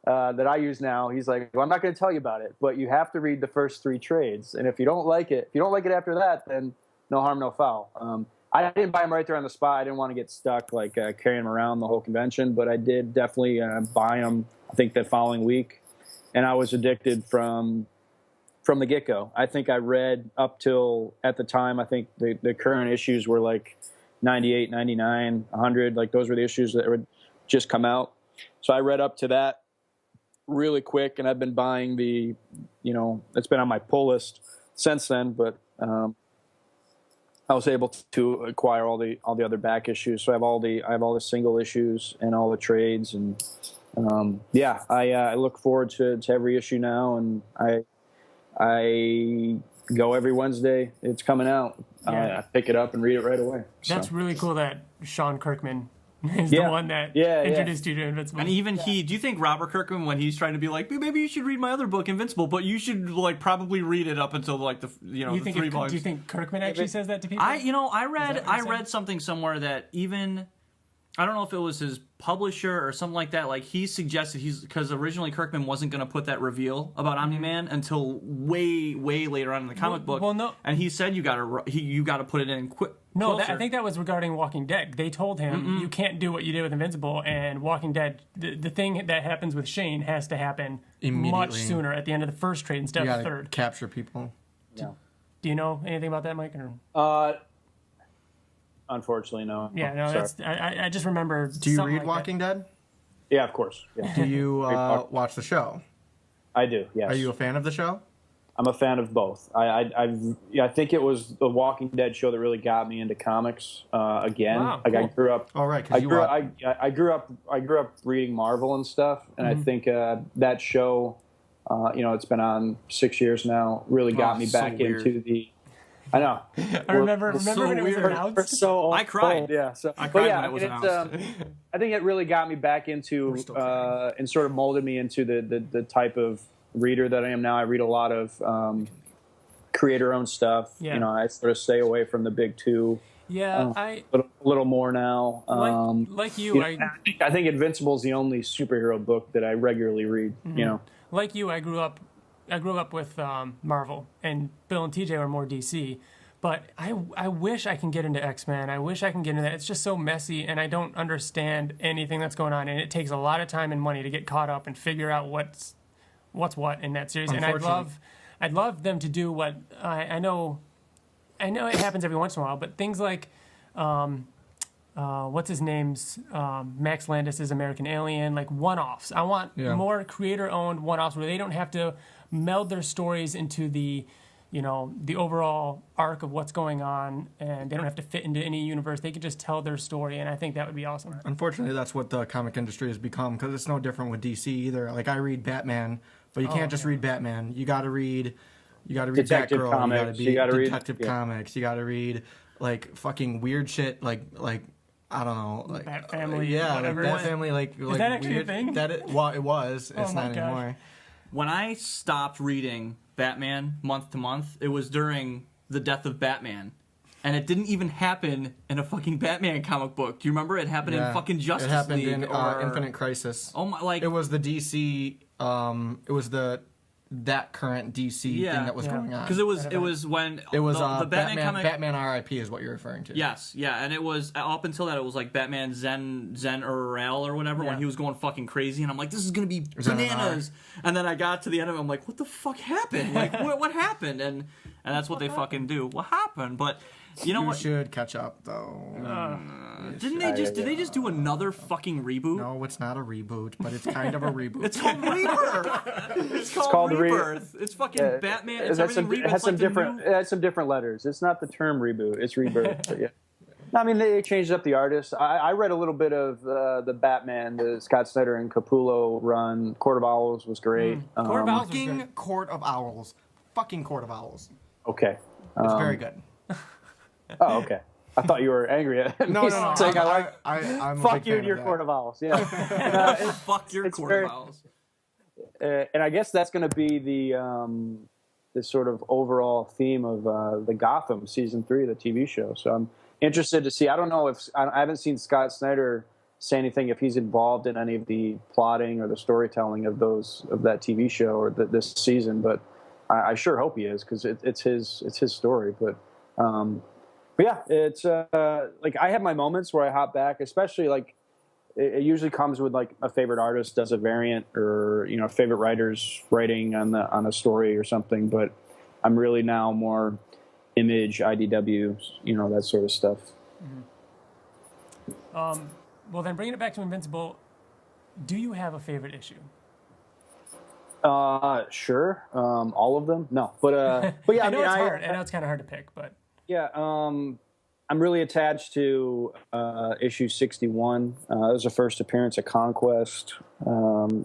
Speaker 1: that I use now. He's like, well, I'm not going to tell you about it, but you have to read the first 3 trades. And if you don't like it after that, then no harm, no foul. I didn't buy them right there on the spot. I didn't want to get stuck, like, carrying them around the whole convention, but I did definitely buy them, I think, the following week. And I was addicted from the get-go. I think I read up till, at the time, I think the current issues were like 98, 99, 100. Like, those were the issues that would just come out. So I read up to that really quick, and I've been buying it's been on my pull list since then, but I was able to acquire all the other back issues. So I have all the single issues and all the trades, and I look forward to every issue now, and I go every Wednesday. It's coming out. I pick it up and read it right away.
Speaker 2: That's really cool that Sean Kirkman is the one that introduced you to Invincible.
Speaker 5: And even do you think Robert Kirkman, when he's trying to be like, maybe you should read my other book, Invincible, but you should like probably read it up until like the 3 volumes.
Speaker 2: Do you think Kirkman actually says that to people?
Speaker 5: I read something somewhere that even, I don't know if it was his publisher or something like that. Like, he suggested because originally Kirkman wasn't going to put that reveal about Omni-Man until way, way later on in the comic book.
Speaker 2: Well, no,
Speaker 5: and he said you got to put it in quick.
Speaker 2: No, I think that was regarding Walking Dead. They told him you can't do what you did with Invincible, and Walking Dead. The thing that happens with Shane has to happen much sooner at the end of the first trade instead of the third.
Speaker 3: Capture people.
Speaker 1: Yeah.
Speaker 2: Do you know anything about that, Mike? Or?
Speaker 1: Unfortunately, no.
Speaker 2: Yeah, no. That's I just remember.
Speaker 3: Do you read Walking Dead?
Speaker 1: Yeah, of course. Yeah.
Speaker 3: Do you watch the show?
Speaker 1: I do. Yes.
Speaker 3: Are you a fan of the show?
Speaker 1: I'm a fan of both. I think it was the Walking Dead show that really got me into comics again.
Speaker 2: Wow,
Speaker 1: like
Speaker 2: cool.
Speaker 1: I grew up.
Speaker 3: All right,
Speaker 1: I
Speaker 3: because
Speaker 1: grew up reading Marvel and stuff, and I think that show, it's been on 6 years now, really got me
Speaker 5: so
Speaker 1: back
Speaker 5: weird.
Speaker 1: into the. I know.
Speaker 2: I remember
Speaker 5: so
Speaker 2: when it was
Speaker 5: weird.
Speaker 2: announced.
Speaker 1: So
Speaker 5: I cried.
Speaker 1: old, yeah. So
Speaker 5: I
Speaker 1: but
Speaker 5: cried
Speaker 1: yeah,
Speaker 5: when it was
Speaker 1: I mean,
Speaker 5: announced.
Speaker 1: I think it really got me back into
Speaker 3: still crying.
Speaker 1: and sort of molded me into the type of reader that I am now. I read a lot of creator-owned stuff.
Speaker 2: Yeah.
Speaker 1: I sort of stay away from the big two.
Speaker 2: Yeah,
Speaker 1: A little more now.
Speaker 2: like you,
Speaker 1: I think Invincible is the only superhero book that I regularly read.
Speaker 2: like you, I grew up with Marvel, and Bill and TJ were more DC. But I wish I can get into X-Men. I wish I can get into that. It's just so messy, and I don't understand anything that's going on, and it takes a lot of time and money to get caught up and figure out what's what in that series. And I'd love them to do what I know it happens every once in a while, but things like what's his name's Max Landis's American Alien, like one-offs. I want more creator-owned one-offs where they don't have to meld their stories into the overall arc of what's going on, and they don't have to fit into any universe. They could just tell their story, and I think that would be awesome.
Speaker 3: Unfortunately, that's what the comic industry has become, because it's no different with DC either. Like, I read Batman, but you can't just read Batman. You got to read
Speaker 1: Detective
Speaker 3: Batgirl.
Speaker 1: comics.
Speaker 3: You got to read
Speaker 1: read
Speaker 3: Detective Comics. You got to read like fucking weird shit, like I don't know, like
Speaker 2: Bat Family,
Speaker 3: yeah,
Speaker 2: whatever.
Speaker 3: like Bat Family, like
Speaker 2: Is that actually
Speaker 3: weird,
Speaker 2: a thing?
Speaker 3: it was. It's
Speaker 2: my
Speaker 3: not
Speaker 2: gosh.
Speaker 3: anymore.
Speaker 5: When I stopped reading Batman month to month, it was during the death of Batman. And it didn't even happen in a fucking Batman comic book. Do you remember? It happened in fucking Justice
Speaker 3: It happened
Speaker 5: League
Speaker 3: in
Speaker 5: or
Speaker 3: Infinite Crisis.
Speaker 5: Oh my! Like
Speaker 3: It was the DC. It was that current DC thing that was going on.
Speaker 5: because it was when
Speaker 3: It was
Speaker 5: the Batman comic.
Speaker 3: Batman R.I.P. is what you're referring to.
Speaker 5: Yes, yeah, and it was up until that it was like Batman Zen Urel or whatever when he was going fucking crazy, and I'm like, this is gonna be bananas. And then I got to the end of it, I'm like, what the fuck happened? Like, what happened? And that's what they fucking do. What happened? But you know
Speaker 3: You
Speaker 5: what?
Speaker 3: should catch up though.
Speaker 5: Did they just do another fucking reboot?
Speaker 3: No, it's not a reboot, but it's kind of a reboot.
Speaker 5: It's called Rebirth. It's called Rebirth. It's fucking Batman. It's everything Rebirth.
Speaker 1: It has some
Speaker 5: like the
Speaker 1: different.
Speaker 5: new-
Speaker 1: It has some different letters. It's not the term reboot. It's rebirth. But yeah. No, I mean, they changed up the artist. I read a little bit of the Batman, the Scott Snyder and Capullo run. Court of Owls was great.
Speaker 2: Court of Owls was
Speaker 3: Fucking
Speaker 2: great.
Speaker 3: Court of Owls. Fucking Court of Owls.
Speaker 1: Okay.
Speaker 3: It's very good.
Speaker 1: Oh, okay. I thought you were angry at me
Speaker 3: No.
Speaker 1: saying I like.
Speaker 3: I'm a
Speaker 1: Fuck
Speaker 3: big
Speaker 1: you
Speaker 3: fan
Speaker 1: and your
Speaker 3: of that.
Speaker 1: Court of Owls. Yeah.
Speaker 5: Fuck your
Speaker 1: it's
Speaker 5: Court
Speaker 1: very-
Speaker 5: of Owls.
Speaker 1: And I guess that's going to be the sort of overall theme of the Gotham season 3 of the TV show. So I'm interested to see. I don't know if I haven't seen Scott Snyder say anything if he's involved in any of the plotting or the storytelling of that TV show or this season, but I sure hope he is because it's his story. But yeah, it's like I have my moments where I hop back, especially like. It usually comes with like a favorite artist does a variant or favorite writers writing on a story or something. But I'm really now more Image, IDW, that sort of stuff.
Speaker 2: Well, then bringing it back to Invincible, do you have a favorite issue?
Speaker 1: Sure. All of them? No, but yeah.
Speaker 2: I know it's hard. I know it's kind of hard to pick, but
Speaker 1: yeah. I'm really attached to issue 61. That was the first appearance of Conquest.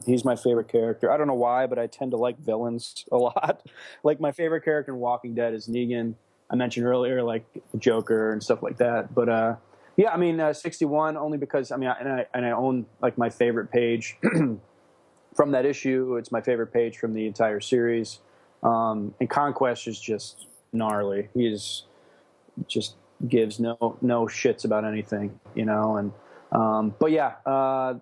Speaker 1: He's my favorite character. I don't know why, but I tend to like villains a lot. Like my favorite character in Walking Dead is Negan. I mentioned earlier, like the Joker and stuff like that. But yeah, I mean 61 only because I own like my favorite page from that issue. It's my favorite page from the entire series. And Conquest is just gnarly. He is just gives no shits about anything, and but yeah,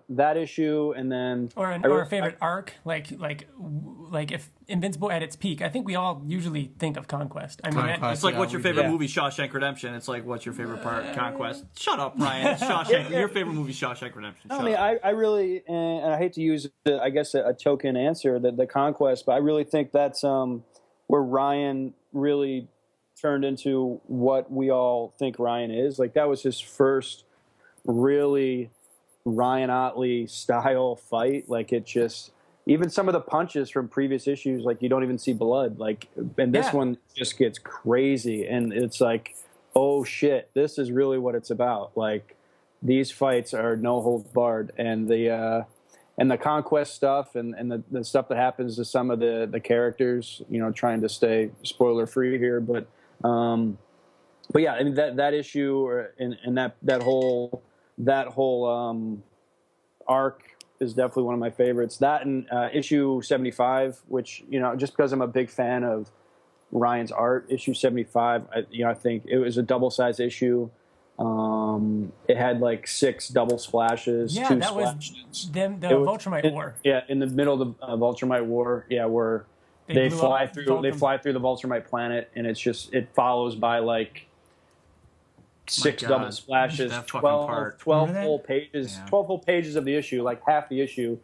Speaker 1: that issue and then
Speaker 2: or a favorite arc, like if Invincible at its peak. I think we all usually think of Conquest. I mean,
Speaker 3: Conquest.
Speaker 5: It's like, what's your favorite
Speaker 1: Yeah.
Speaker 5: movie? Shawshank Redemption. It's like, what's your favorite part? Conquest. Shut up, Ryan. It's Shawshank. Your favorite movie, Shawshank Redemption. Shut
Speaker 1: I mean,
Speaker 5: up.
Speaker 1: I really, and I hate to use, I guess, a token answer, the Conquest, but I really think that's where Ryan really turned into what we all think Ryan is. Like, that was his first really Ryan Ottley style fight. Like, it just, even some of the punches from previous issues, like you don't even see blood. Like, and this one just gets crazy, and it's like, oh shit, this is really what it's about. Like, these fights are no holds barred, and the conquest stuff and the stuff that happens to some of the characters. You know, trying to stay spoiler free here, but yeah, I mean that issue and that whole arc is definitely one of my favorites. That and issue 75, which, you know, just because I'm a big fan of Ryan's art, issue 75, I think it was a double-sized issue. It had like 6 double splashes.
Speaker 2: Yeah,
Speaker 1: 2
Speaker 2: that
Speaker 1: splashes.
Speaker 2: was them. The Ultramite War.
Speaker 1: Yeah, in the middle of the Ultramite War. Yeah, where they fly through the Ultramite planet, and it follows by like 6 double splashes,
Speaker 5: that fucking
Speaker 1: 12
Speaker 5: part.
Speaker 1: whole pages, 12 whole pages of the issue, like half the issue.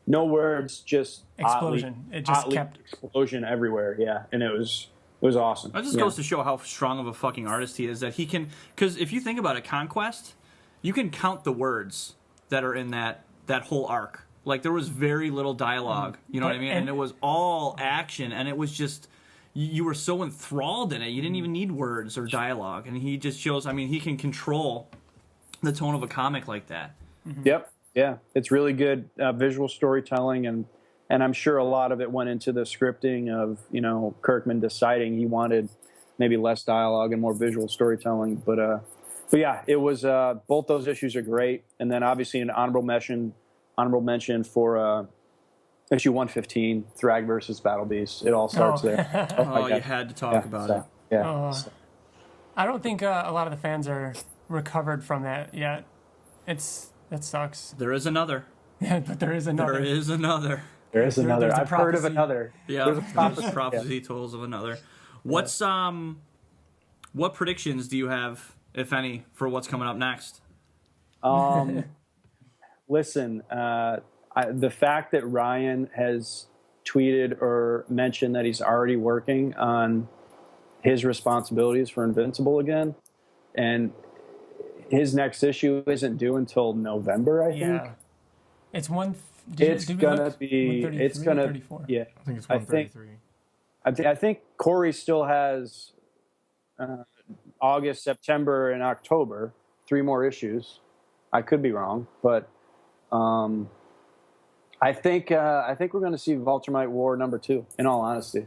Speaker 1: No words, just
Speaker 2: explosion. It just kept
Speaker 1: explosion everywhere. Yeah, and it was awesome.
Speaker 5: That just goes to show how strong of a fucking artist he is, that he can, because if you think about it, Conquest, you can count the words that are in that whole arc. Like, there was very little dialogue, you know what I mean? And it was all action, and it was just, you were so enthralled in it, you didn't even need words or dialogue. And he just shows, I mean, he can control the tone of a comic like that.
Speaker 1: Yep. Yeah, it's really good visual storytelling, and I'm sure a lot of it went into the scripting of, you know, Kirkman deciding he wanted maybe less dialogue and more visual storytelling. But yeah, it was both those issues are great, and then obviously an honorable mention for issue 115, Thrag versus Battle Beast. It all starts there.
Speaker 5: Oh, you had to talk about it.
Speaker 1: Yeah.
Speaker 2: I don't think a lot of the fans are recovered from that yet. That sucks.
Speaker 5: There is another.
Speaker 2: Yeah, but there is another.
Speaker 1: There is another.
Speaker 2: There's a
Speaker 1: I've heard of another.
Speaker 5: Yeah, there's prophecy tolls of another. What's what predictions do you have, if any, for what's coming up next?
Speaker 1: Listen, the fact that Ryan has tweeted or mentioned that he's already working on his responsibilities for Invincible again, and his next issue isn't due until November, I think.
Speaker 2: Yeah. It's one.
Speaker 1: It's gonna be. It's gonna.
Speaker 2: 34?
Speaker 1: Yeah.
Speaker 3: I think it's 133.
Speaker 1: I think Corey still has August, September, and October, 3 more issues. I could be wrong, but I think we're going to see Ultramite War #2. In all honesty,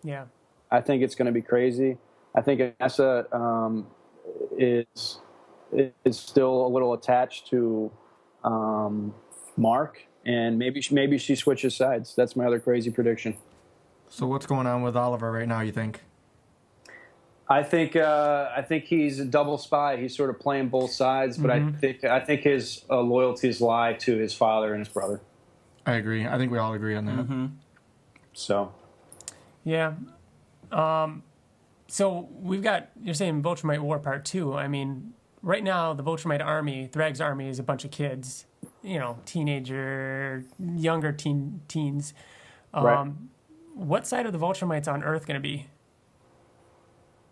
Speaker 2: Yeah.
Speaker 1: I think it's going to be crazy. I think Anessa is still a little attached to Mark, and maybe she switches sides. That's my other crazy prediction.
Speaker 3: So what's going on with Oliver right now, you think?
Speaker 1: I think he's a double spy. He's sort of playing both sides, but I think his loyalties lie to his father and his brother.
Speaker 3: I agree. I think we all agree on that.
Speaker 1: So,
Speaker 2: Yeah. So we've got, you're saying Ultramite War Part 2. I mean, right now the Ultramite army, Thrag's army, is a bunch of kids, you know, younger teens.
Speaker 1: right.
Speaker 2: What side of the Ultramites on Earth going to be?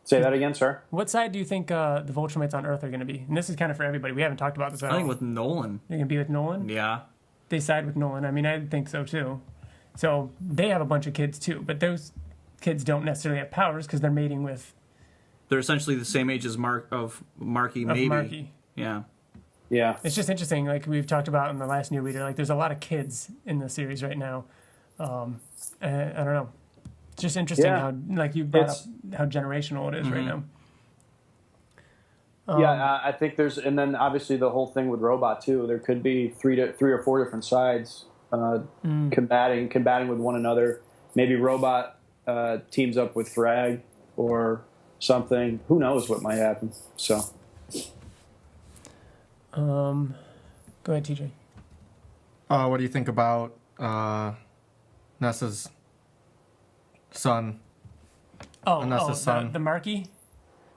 Speaker 1: Say that again, sir.
Speaker 2: What side do you think the Ultramites on Earth are going to be? And this is kind of for everybody. We haven't talked about this at all.
Speaker 5: I think with Nolan.
Speaker 2: They're going to be with Nolan?
Speaker 5: Yeah.
Speaker 2: They side with Nolan. I mean, I think so too. So they have a bunch of kids too, but those kids don't necessarily have powers because they're mating with.
Speaker 5: They're essentially the same age as Marky, maybe.
Speaker 2: Marky.
Speaker 5: Yeah.
Speaker 1: Yeah.
Speaker 2: It's just interesting, like we've talked about in the last New Reader. Like, there's a lot of kids in the series right now. I don't know. It's just interesting how, like you brought up, how generational it is right now.
Speaker 1: I think there's, and then obviously the whole thing with Robot too. There could be three or four different sides combating with one another. Maybe Robot teams up with Thrag or something. Who knows what might happen? So,
Speaker 2: go ahead, TJ.
Speaker 3: What do you think about Nessa's son? Nessa's son.
Speaker 2: The Marky?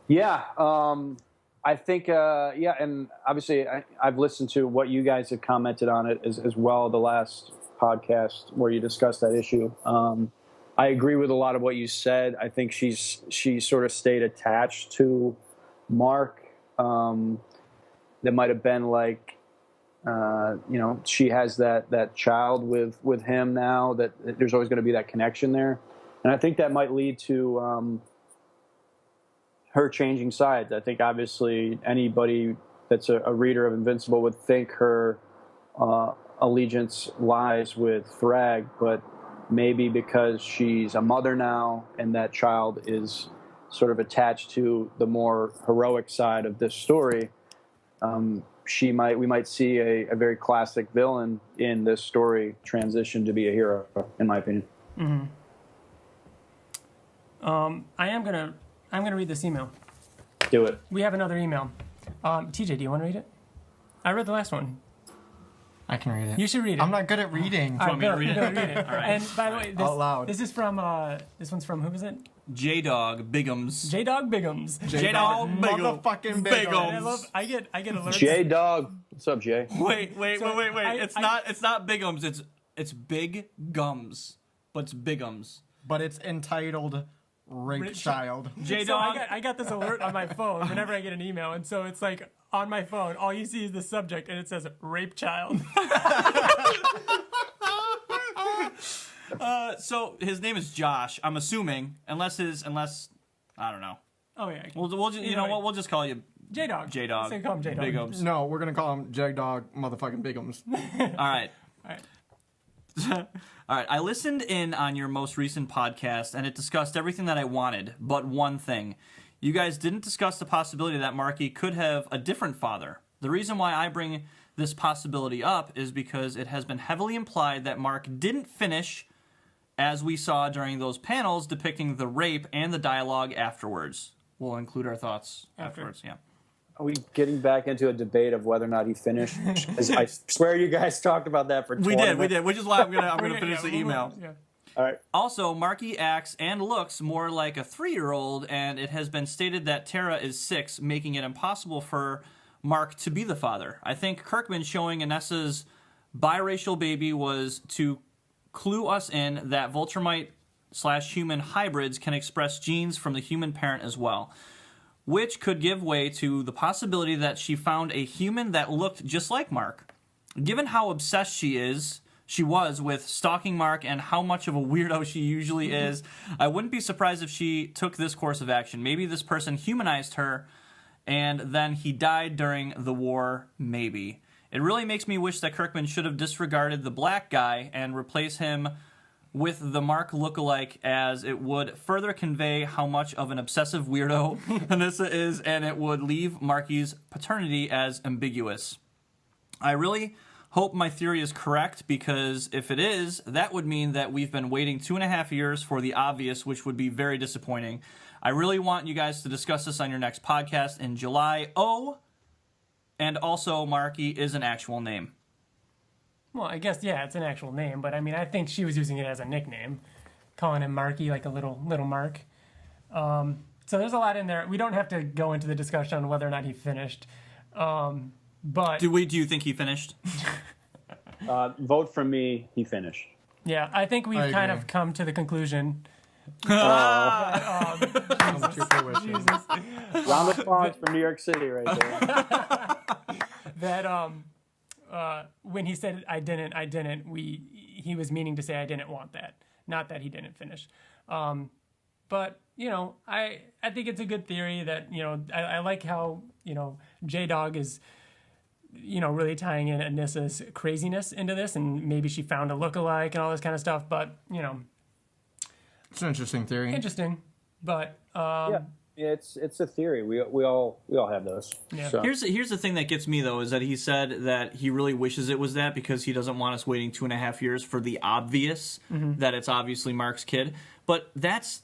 Speaker 1: yeah, I think, and obviously I've listened to what you guys have commented on it as well, the last podcast where you discussed that issue. I agree with a lot of what you said. I think she sort of stayed attached to Mark. That might have been like she has that child with him now, that there's always going to be that connection there. And I think that might lead to her changing sides. I think obviously anybody that's a reader of Invincible would think her allegiance lies with Thrag, but maybe because she's a mother now and that child is sort of attached to the more heroic side of this story, we might see a very classic villain in this story transition to be a hero, in my opinion.
Speaker 2: Mm-hmm. I'm gonna read this email.
Speaker 1: Do it.
Speaker 2: We have another email. TJ, do you want to read it? I read the last one.
Speaker 3: I can read it.
Speaker 2: You should read it.
Speaker 3: I'm not good at reading.
Speaker 2: All right,
Speaker 5: me to read it?
Speaker 2: Go read it.
Speaker 5: All right.
Speaker 2: And by the way,
Speaker 3: Out loud.
Speaker 2: this is from this one's from, who was it?
Speaker 5: J-Dog Bigums.
Speaker 2: J-Dog Bigums.
Speaker 5: J-Dog
Speaker 3: Motherfucking
Speaker 5: Bigums.
Speaker 2: I get alerts.
Speaker 1: J-Dog. What's up, Jay?
Speaker 5: Wait.
Speaker 2: I-
Speaker 5: It's not Bigums. It's Big Gums, but it's Bigums.
Speaker 3: But it's entitled Rape Child.
Speaker 5: J-Dog.
Speaker 2: So I got this alert on my phone whenever I get an email, and so it's like on my phone, all you see is the subject, and it says rape child.
Speaker 5: So his name is Josh. I'm assuming, unless I don't know.
Speaker 2: Oh yeah.
Speaker 5: We'll just,
Speaker 2: Either way.
Speaker 5: we'll just call you
Speaker 2: J-Dog.
Speaker 5: J-Dog.
Speaker 2: So call him J-Dog.
Speaker 5: Bigums.
Speaker 3: No, we're gonna call him Jag-Dog Motherfucking Bigums.
Speaker 5: All right.
Speaker 2: All right.
Speaker 5: All right. I listened in on your most recent podcast, and it discussed everything that I wanted, but one thing. You guys didn't discuss the possibility that Marky could have a different father. The reason why I bring this possibility up is because it has been heavily implied that Mark didn't finish, as we saw during those panels depicting the rape and the dialogue afterwards. We'll include our thoughts afterwards. Yeah.
Speaker 1: Are we getting back into a debate of whether or not he finished? 'Cause I swear you guys talked about that for 20
Speaker 5: We
Speaker 1: minutes.
Speaker 5: did, which is why I'm gonna finish the email.
Speaker 2: Yeah.
Speaker 1: All right.
Speaker 5: Also, Marky acts and looks more like a 3-year-old, and it has been stated that Tara is 6, making it impossible for Mark to be the father. I think Kirkman showing Anessa's biracial baby was to clue us in that Viltrumite/human hybrids can express genes from the human parent as well, which could give way to the possibility that she found a human that looked just like Mark. Given how obsessed she was with stalking Mark and how much of a weirdo she usually is, I wouldn't be surprised if she took this course of action. Maybe this person humanized her and then he died during the war, maybe. It really makes me wish that Kirkman should have disregarded the black guy and replaced him with the Mark lookalike, as it would further convey how much of an obsessive weirdo Anissa is, and it would leave Marky's paternity as ambiguous. I really hope my theory is correct, because if it is, that would mean that we've been waiting 2.5 years for the obvious, which would be very disappointing. I really want you guys to discuss this on your next podcast in July. Oh, and also Marky is an actual name.
Speaker 2: Well, I guess, yeah, it's an actual name, but I mean, I think she was using it as a nickname, calling him Marky, like a little Mark. So there's a lot in there. We don't have to go into the discussion on whether or not he finished. But
Speaker 5: Do you think he finished?
Speaker 1: Vote for me, he finished.
Speaker 2: yeah, I think we've kind
Speaker 3: agree.
Speaker 2: of come to the conclusion.
Speaker 3: Come to fruition.
Speaker 2: Jesus.
Speaker 1: Round of applause for New York City right there.
Speaker 2: That when he said I didn't, he was meaning to say I didn't want that, not that he didn't finish. But I think it's a good theory that I like how J-Dog is really tying in Anissa's craziness into this, and maybe she found a lookalike and all this kind of stuff. But
Speaker 3: It's an interesting theory.
Speaker 2: interesting. But
Speaker 1: Yeah, it's a theory. We all have those.
Speaker 2: Yeah.
Speaker 1: So.
Speaker 5: Here's the thing that gets me, though, is that he said that he really wishes it was that because he doesn't want us waiting 2.5 years for the obvious, that it's obviously Mark's kid. But that's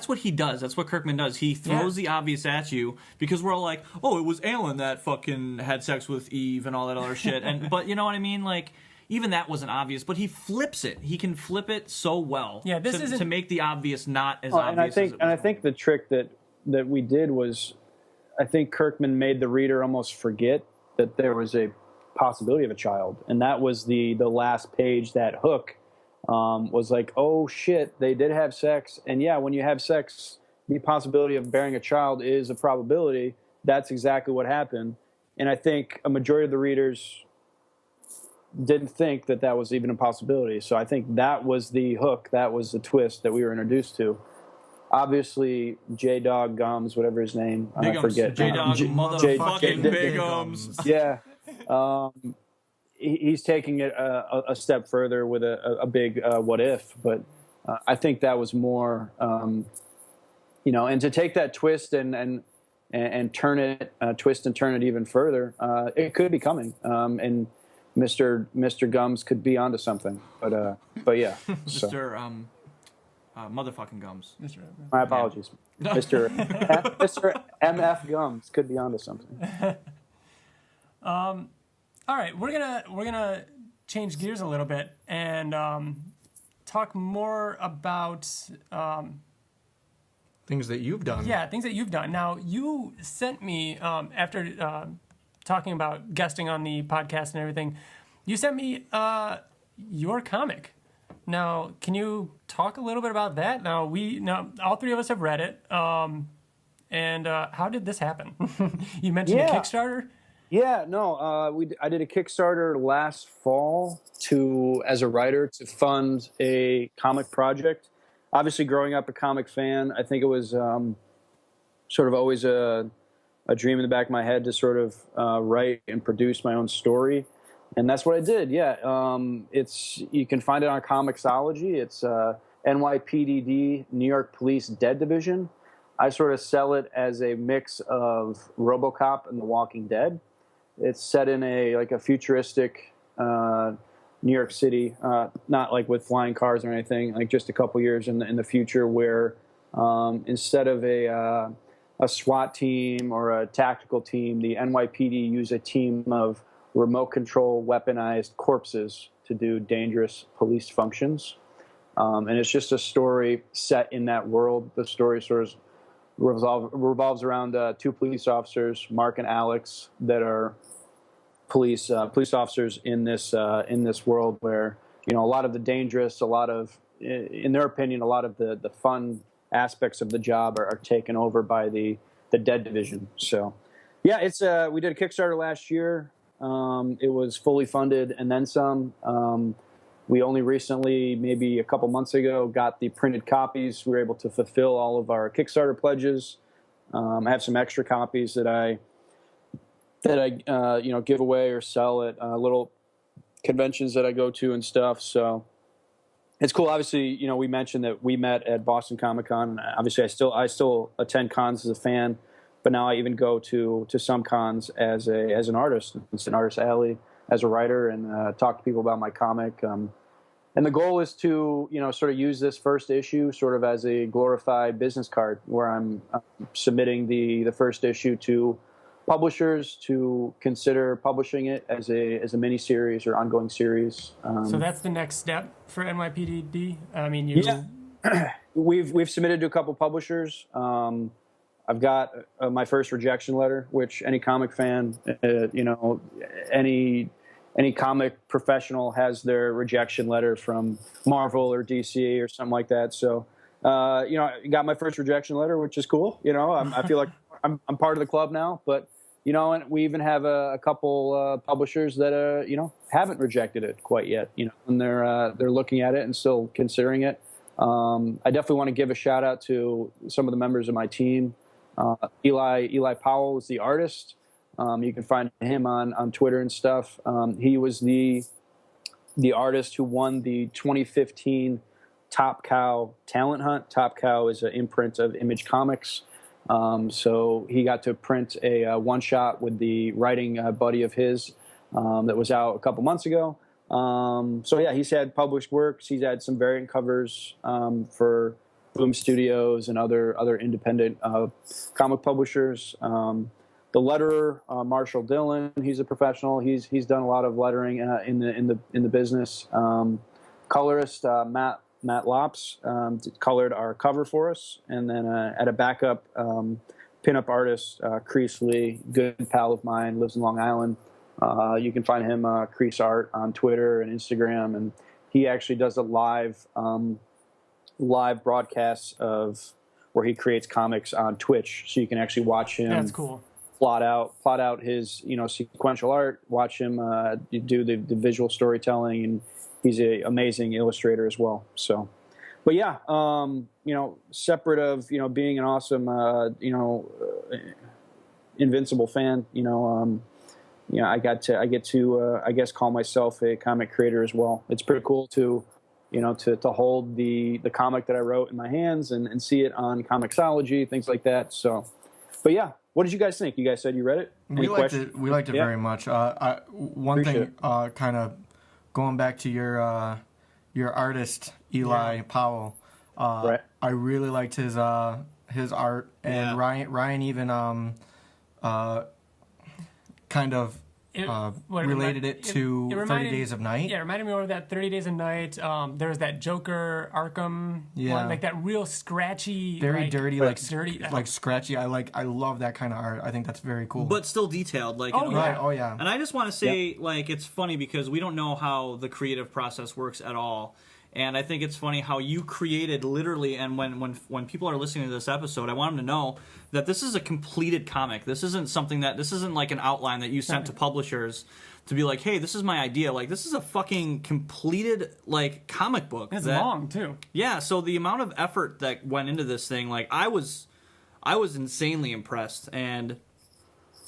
Speaker 5: what he does. That's what Kirkman does. He throws the obvious at you because we're all like, oh, it was Alan that fucking had sex with Eve and all that other shit. But you know what I mean? Like, even that wasn't obvious, but he flips it. He can flip it so well.
Speaker 2: Yeah, this isn't
Speaker 5: to make the obvious not as obvious.
Speaker 1: And I think the trick that we did was, I think Kirkman made the reader almost forget that there was a possibility of a child, and that was the last page. That hook was like, oh shit, they did have sex, and yeah, when you have sex, the possibility of bearing a child is a probability. That's exactly what happened, and I think a majority of the readers didn't think that was even a possibility. So I think that was the hook, that was the twist that we were introduced to. Obviously, J-Dog Gums, whatever his name, I forget.
Speaker 5: J-Dog motherfucking Bigums.
Speaker 1: Yeah. He's taking it a step further with a big what if, but I think that was more, and to take that twist and turn it, twist and turn it even further, it could be coming. And Mr. Gums could be onto something, but yeah.
Speaker 5: Mr. Motherfucking Gums.
Speaker 1: My apologies. Yeah. Mr. MF Gums could be onto something.
Speaker 2: All right, we're gonna change gears a little bit and talk more about
Speaker 3: things that you've done.
Speaker 2: Yeah, things that you've done. Now, you sent me after talking about guesting on the podcast and everything. You sent me your comic. Now, can you talk a little bit about that? Now, all three of us have read it. And how did this happen? You mentioned a Kickstarter.
Speaker 1: Yeah, no, I did a Kickstarter last fall as a writer to fund a comic project. Obviously, growing up a comic fan, I think it was sort of always a dream in the back of my head to sort of write and produce my own story. And that's what I did. Yeah, you can find it on Comixology. It's NYPDD, New York Police Dead Division. I sort of sell it as a mix of RoboCop and The Walking Dead. It's set in a futuristic New York City, not like with flying cars or anything, like just a couple years in the future, where instead of a SWAT team or a tactical team, the NYPD use a team of remote control weaponized corpses to do dangerous police functions. And it's just a story set in that world. The story sort of revolves around two police officers, Mark and Alex, that are police officers in this world where, a lot of the dangerous, in their opinion, a lot of the fun aspects of the job are taken over by the Dead Division. So, yeah, we did a Kickstarter last year. It was fully funded and then some. We only recently, maybe a couple months ago, got the printed copies. We were able to fulfill all of our Kickstarter pledges. I have some extra copies that I give away or sell at little conventions that I go to and stuff. So it's cool. Obviously, we mentioned that we met at Boston Comic Con. Obviously, I still attend cons as a fan, but now I even go to some cons as an artist. It's an artist alley as a writer and talk to people about my comic. And the goal is to, sort of use this first issue sort of as a glorified business card, where I'm submitting the first issue to publishers to consider publishing it as a mini series or ongoing series.
Speaker 2: So that's the next step for NYPD. I mean,
Speaker 1: we've submitted to a couple publishers. I've got my first rejection letter, which any comic fan, any comic professional has their rejection letter from Marvel or DC or something like that. So, I got my first rejection letter, which is cool. I feel like I'm part of the club now. But and we even have a couple publishers that haven't rejected it quite yet. And they're looking at it and still considering it. I definitely want to give a shout out to some of the members of my team. Eli Powell is the artist. You can find him on Twitter and stuff. He was the artist who won the 2015 Top Cow Talent Hunt. Top Cow is an imprint of Image Comics. So he got to print a one-shot with the writing buddy of his that was out a couple months ago. So yeah, he's had published works. He's had some variant covers for Boom Studios and other independent comic publishers. The letterer, Marshall Dillon, he's a professional. He's done a lot of lettering in the business. Colorist Matt Lops colored our cover for us, and then at a backup pinup artist, Crease Lee, good pal of mine, lives in Long Island. You can find him Crease Art on Twitter and Instagram, and he actually does a live broadcasts of where he creates comics on Twitch, so you can actually watch him.
Speaker 2: That's cool.
Speaker 1: plot out his sequential art, watch him do the visual storytelling, and he's an amazing illustrator as well. So, but yeah, separate of being an awesome Invincible fan, I get to I guess call myself a comic creator as well. It's pretty cool to to hold the comic that I wrote in my hands and see it on Comixology, things like that. So, but yeah, what did you guys think? You guys said you read it?
Speaker 3: We liked it very much. One thing, kind of going back to your artist Eli Powell.
Speaker 1: Right.
Speaker 3: I really liked his art, and Ryan even kind of related it to 30 Days of Night.
Speaker 2: Yeah, it reminded me of that 30 Days of Night. There was that Joker Arkham one, like that real scratchy,
Speaker 3: very dirty,
Speaker 2: dirty,
Speaker 3: like scratchy. I love that kind of art. I think that's very cool.
Speaker 5: But still detailed, like
Speaker 3: Oh yeah.
Speaker 5: And I just want to say, like, it's funny because we don't know how the creative process works at all. And I think it's funny how you created literally, and when people are listening to this episode, I want them to know that this is a completed comic. This isn't like an outline that you sent to publishers to be like, hey, this is my idea. Like, this is a fucking completed, like, comic book.
Speaker 2: It's long, too.
Speaker 5: Yeah, so the amount of effort that went into this thing, like, I was insanely impressed. And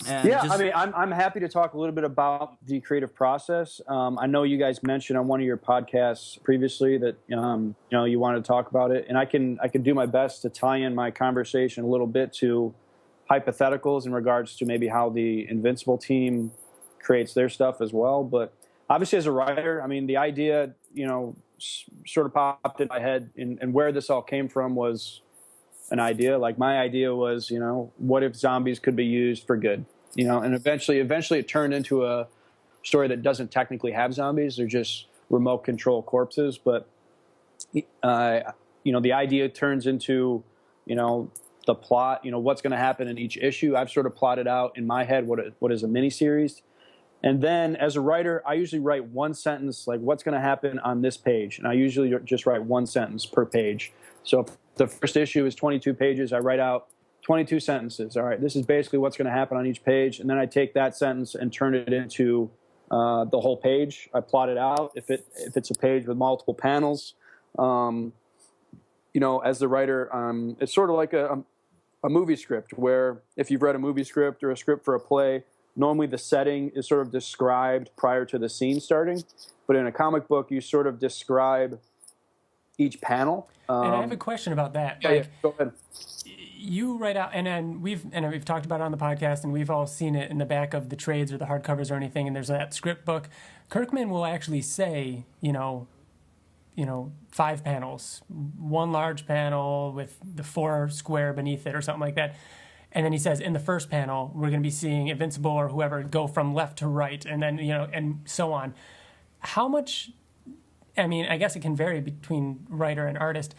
Speaker 1: yeah, I mean, I'm happy to talk a little bit about the creative process. I know you guys mentioned on one of your podcasts previously that you wanted to talk about it, and I can do my best to tie in my conversation a little bit to hypotheticals in regards to maybe how the Invincible team creates their stuff as well. But obviously, as a writer, I mean, the idea sort of popped in my head, and where this all came from was an idea. Like, my idea was, what if zombies could be used for good? And eventually it turned into a story that doesn't technically have zombies. They're just remote control corpses. But, the idea turns into, the plot, what's going to happen in each issue. I've sort of plotted out in my head what is a miniseries. And then as a writer, I usually write one sentence, like what's going to happen on this page. And I usually just write one sentence per page. So if the first issue is 22 pages, I write out 22 sentences. All right, this is basically what's going to happen on each page. And then I take that sentence and turn it into the whole page. I plot it out. If it's a page with multiple panels, as the writer, it's sort of like a movie script, where if you've read a movie script or a script for a play, normally the setting is sort of described prior to the scene starting. But in a comic book, you sort of describe each panel.
Speaker 2: And I have a question about that.
Speaker 1: Yeah, go ahead.
Speaker 2: You write out, and we've talked about it on the podcast, and we've all seen it in the back of the trades or the hardcovers or anything. And there's that script book. Kirkman will actually say, 5 panels, one large panel with the 4 square beneath it or something like that. And then he says, in the first panel, we're going to be seeing Invincible or whoever go from left to right, and then and so on. How much? I mean, I guess it can vary between writer and artist.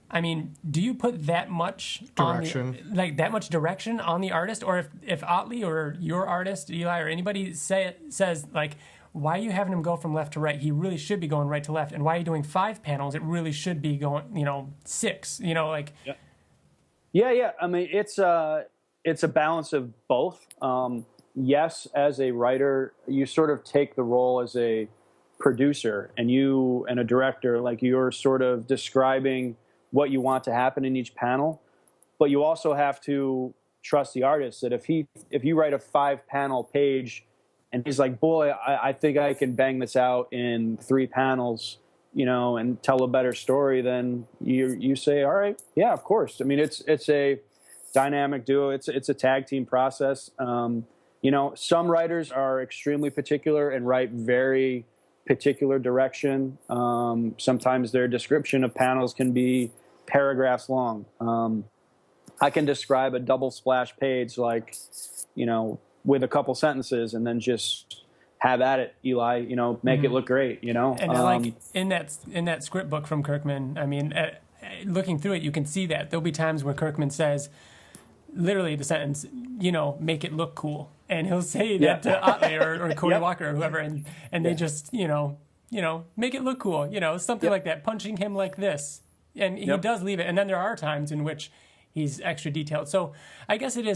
Speaker 2: I mean, do you put that much
Speaker 3: direction,
Speaker 2: that much direction on the artist, or if Ottley or your artist Eli or anybody says like, why are you having him go from left to right? He really should be going right to left, and why are you doing 5 panels? It really should be going 6.
Speaker 1: Yeah. I mean, it's a balance of both. Yes, as a writer, you sort of take the role as a producer, and a director, like, you're sort of describing what you want to happen in each panel, but you also have to trust the artist that if you write a 5-panel page and he's like, boy, I think I can bang this out in 3 panels, and tell a better story, then you say, all right, yeah, of course. I mean, it's a dynamic duo. It's a tag team process. Some writers are extremely particular and write very particular direction. Sometimes their description of panels can be paragraphs long. I can describe a double splash page with a couple sentences, and then just have at it, Eli. Make it look great.
Speaker 2: And like in that script book from Kirkman, I mean, looking through it, you can see that there'll be times where Kirkman says, literally the sentence, make it look cool, and he'll say that to Ottley or Cody Walker or whoever, and they just make it look cool, something like that, punching him like this, and he does leave it. And then there are times in which he's extra detailed. So I guess it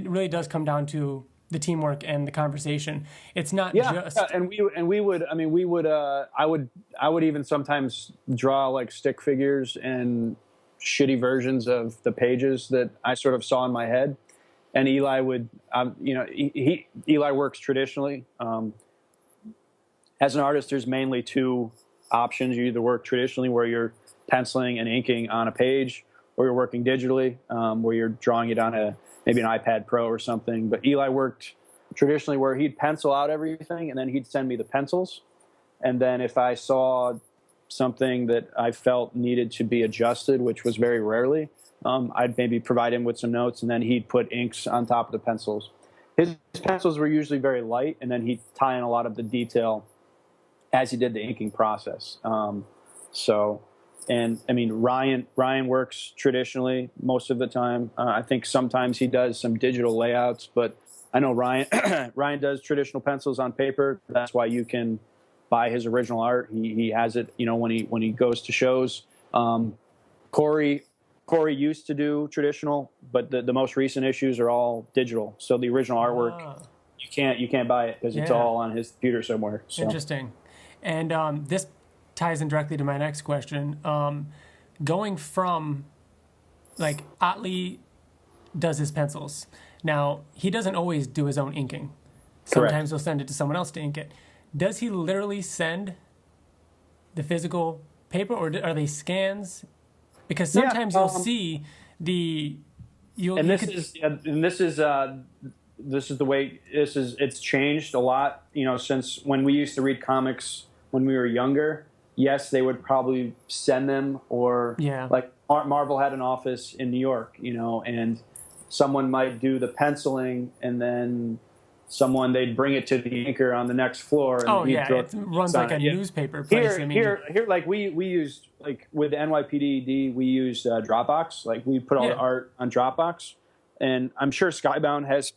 Speaker 2: really does come down to the teamwork and the conversation. It's not just
Speaker 1: and we would I would even sometimes draw like stick figures and shitty versions of the pages that I sort of saw in my head, and Eli would Eli works traditionally. As an artist, there's mainly two options. You either work traditionally, where you're penciling and inking on a page, or you're working digitally, where you're drawing it on maybe an iPad Pro or something. But Eli worked traditionally where he'd pencil out everything, and then he'd send me the pencils. And then if I saw something that I felt needed to be adjusted, which was very rarely, I'd maybe provide him with some notes, and then he'd put inks on top of the pencils. His pencils were usually very light, and then he'd tie in a lot of the detail as he did the inking process. And I mean, Ryan works traditionally most of the time. I think sometimes he does some digital layouts, but I know Ryan does traditional pencils on paper. That's why you can buy his original art. He has it, when he goes to shows. Corey used to do traditional, but the most recent issues are all digital. So the original artwork, you can't buy it because it's all on his computer somewhere. So.
Speaker 2: Interesting. And this ties in directly to my next question. Going from, like, Ottley does his pencils. Now, he doesn't always do his own inking. Sometimes
Speaker 1: Correct.
Speaker 2: he'll send it to someone else to ink it. Does he literally send the physical paper, or are they scans? Because sometimes you'll see the...
Speaker 1: This is the way it's changed a lot, since when we used to read comics when we were younger. Yes, they would probably send them, or like Marvel had an office in New York, and someone might do the penciling, and then they'd bring it to the inker on the next floor. And
Speaker 2: it runs like a newspaper place.
Speaker 1: Here, like we used, like with NYPD, we used Dropbox. Like we put all the art on Dropbox, and I'm sure Skybound has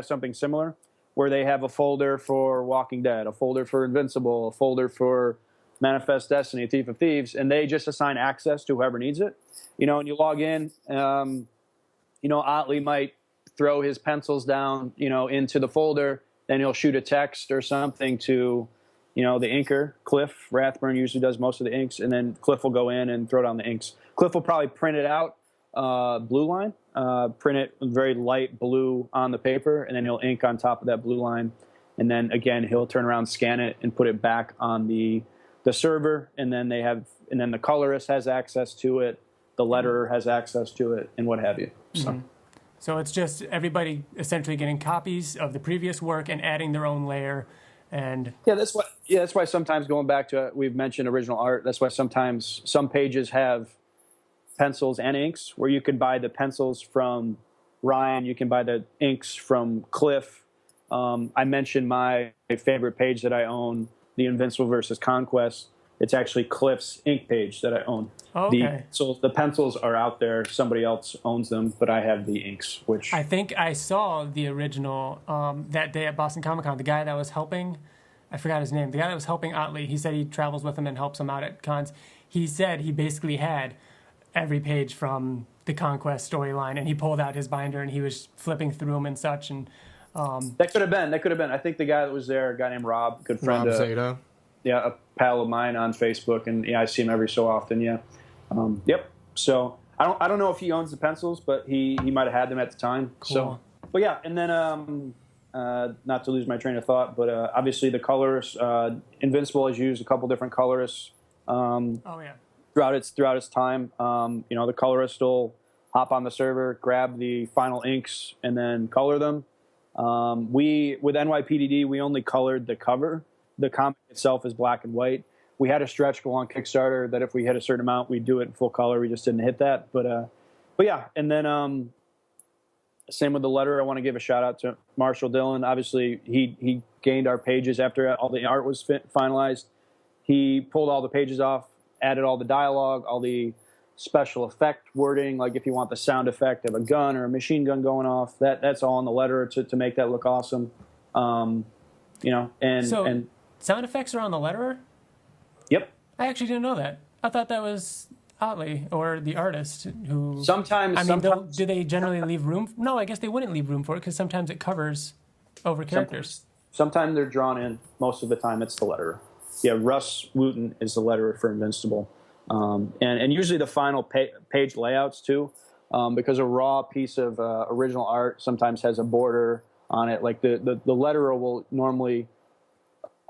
Speaker 1: something similar, where they have a folder for Walking Dead, a folder for Invincible, a folder for Manifest Destiny, Thief of Thieves, and they just assign access to whoever needs it. And you log in. Ottley might throw his pencils down, into the folder. Then he'll shoot a text or something to, the inker. Cliff Rathburn usually does most of the inks, and then Cliff will go in and throw down the inks. Cliff will probably print it out, blue line, print it very light blue on the paper, and then he'll ink on top of that blue line. And then again, he'll turn around, scan it, and put it back on the server. And then the colorist has access to it, the letterer has access to it, and what have you. So.
Speaker 2: Mm-hmm. So it's just everybody essentially getting copies of the previous work and adding their own layer. And
Speaker 1: that's why sometimes, going back to, we've mentioned original art, that's why sometimes some pages have pencils and inks, where you can buy the pencils from Ryan, you can buy the inks from Cliff. I mentioned my favorite page that I own, the Invincible versus Conquest. It's actually Cliff's ink page that I own.
Speaker 2: Oh, okay.
Speaker 1: So the pencils are out there. Somebody else owns them, but I have the inks, which...
Speaker 2: I think I saw the original that day at Boston Comic Con. The guy that was helping, I forgot his name, the guy that was helping Ottley, he said he travels with him and helps him out at cons. He said he basically had every page from the Conquest storyline, and he pulled out his binder and he was flipping through them and such. And
Speaker 1: That could have been. I think the guy that was there, a guy named Rob, good friend.
Speaker 3: Rob Zeta.
Speaker 1: Yeah, a pal of mine on Facebook, and I see him every so often. Yeah, yep. So I don't know if he owns the pencils, but he might have had them at the time.
Speaker 2: Cool.
Speaker 1: So, but yeah, and then not to lose my train of thought, but obviously the colorists, Invincible has used a couple different colorists. Throughout its time, the colorist will hop on the server, grab the final inks, and then color them. With NYPDD, we only colored the cover. The comic itself is black and white. We had a stretch goal on Kickstarter that if we hit a certain amount, we'd do it in full color. We just didn't hit that. But yeah. And then same with the letter. I want to give a shout out to Marshall Dillon. Obviously, he gained our pages after all the art was finalized. He pulled all the pages off, added all the dialogue, all the special effect wording, like if you want the sound effect of a gun or a machine gun going off, that's all in the letter to make that look awesome.
Speaker 2: Sound effects are on the letterer?
Speaker 1: Yep.
Speaker 2: I actually didn't know that. I thought that was Ottley or the artist who.
Speaker 1: Sometimes,
Speaker 2: do they generally leave room? No, I guess they wouldn't leave room for it because sometimes it covers over characters.
Speaker 1: sometimes they're drawn in. Most of the time, it's the letterer. Yeah, Russ Wooten is the letterer for Invincible, and usually the final page layouts too, because a raw piece of original art sometimes has a border on it. Like the letterer will normally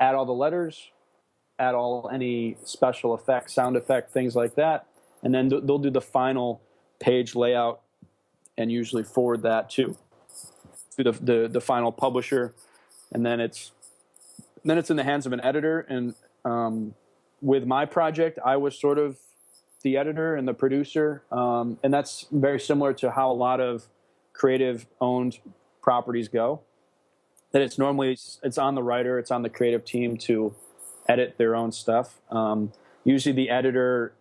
Speaker 1: add all the letters, add any special effects, sound effect, things like that, and then they'll do the final page layout and usually forward that to the final publisher, and then it's in the hands of an editor. And with my project, I was sort of the editor and the producer, and that's very similar to how a lot of creative-owned properties go. That it's on the writer, it's on the creative team to edit their own stuff. Usually the editor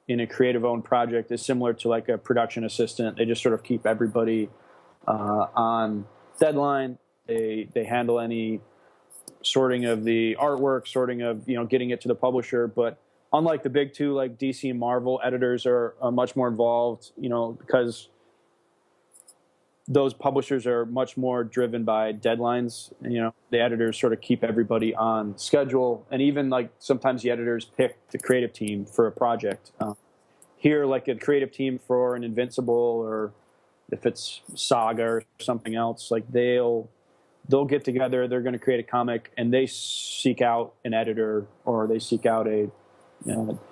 Speaker 1: in a creative-owned project is similar to like a production assistant. They just sort of keep everybody on deadline. They handle any sorting of the artwork, sorting of getting it to the publisher. But unlike the big two, like DC and Marvel, editors are much more involved. Because those publishers are much more driven by deadlines. The editors sort of keep everybody on schedule, and even like sometimes the editors pick the creative team for a project. Here, like a creative team for an Invincible, or if it's Saga or something else, like they'll get together. They're going to create a comic, and they seek out an editor, or they seek out an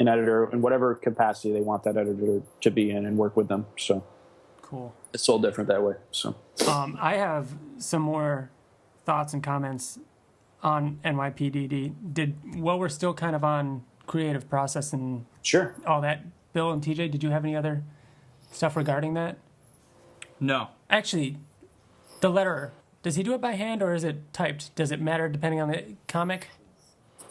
Speaker 1: editor in whatever capacity they want that editor to be in, and work with them. So.
Speaker 2: Cool.
Speaker 1: It's all different that way. So,
Speaker 2: I have some more thoughts and comments on NYPD. While we're still kind of on creative process and
Speaker 1: sure,
Speaker 2: all that, Bill and TJ, did you have any other stuff regarding that?
Speaker 5: No.
Speaker 2: Actually, the letterer, does he do it by hand or is it typed? Does it matter depending on the comic?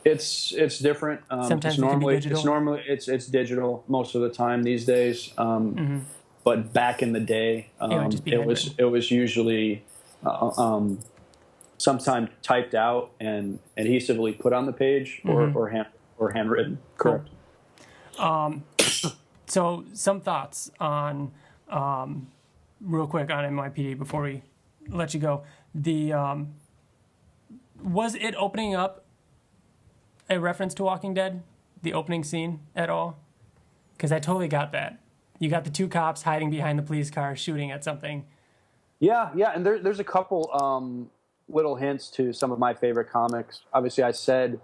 Speaker 1: It's different.
Speaker 2: Sometimes it can be digital.
Speaker 1: It's digital most of the time these days. But back in the day, it was usually sometimes typed out and adhesively put on the page, or handwritten. Correct.
Speaker 2: So some thoughts on real quick on NYPD before we let you go. Was it opening up a reference to Walking Dead, the opening scene at all? Because I totally got that. You got the two cops hiding behind the police car shooting at something.
Speaker 1: Yeah, and there's a couple little hints to some of my favorite comics. Obviously, I said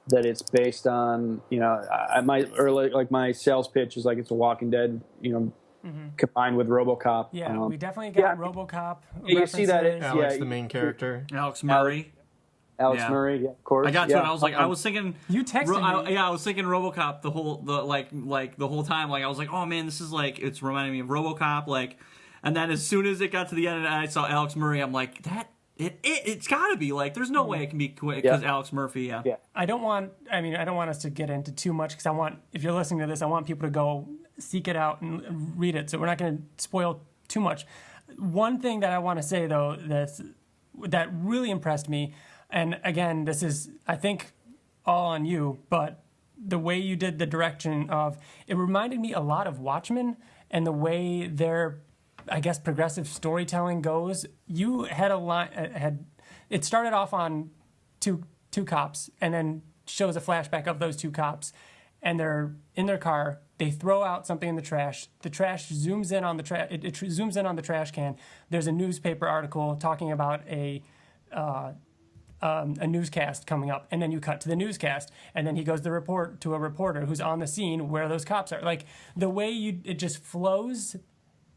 Speaker 1: that it's based on, my sales pitch is like it's a Walking Dead, combined with RoboCop.
Speaker 2: Yeah, we definitely got RoboCop.
Speaker 1: You see that?
Speaker 3: Alex, the main character.
Speaker 5: Alex Murray.
Speaker 1: Alex Murray, yeah, of course.
Speaker 5: I got to it. I was like, I was thinking.
Speaker 2: You texted me.
Speaker 5: I was thinking RoboCop the whole time. Like I was like, oh man, this is like it's reminding me of RoboCop. Like, and then as soon as it got to the end and I saw Alex Murray, I'm like, it's got to be like. There's no way it can be quick because Alex Murphy. Yeah.
Speaker 2: I don't want us to get into too much because if you're listening to this, I want people to go seek it out and read it. So we're not going to spoil too much. One thing that I want to say though that really impressed me. And again, this is, I think, all on you, but the way you did the direction of, it reminded me a lot of Watchmen and the way their, I guess, progressive storytelling goes. You had a line, it started off on two cops and then shows a flashback of those two cops and they're in their car. They throw out something in the trash. The trash zooms in on the trash. It zooms in on the trash can. There's a newspaper article talking about a newscast coming up, and then you cut to the newscast, and then he goes to a reporter who's on the scene where those cops are. Like the way it just flows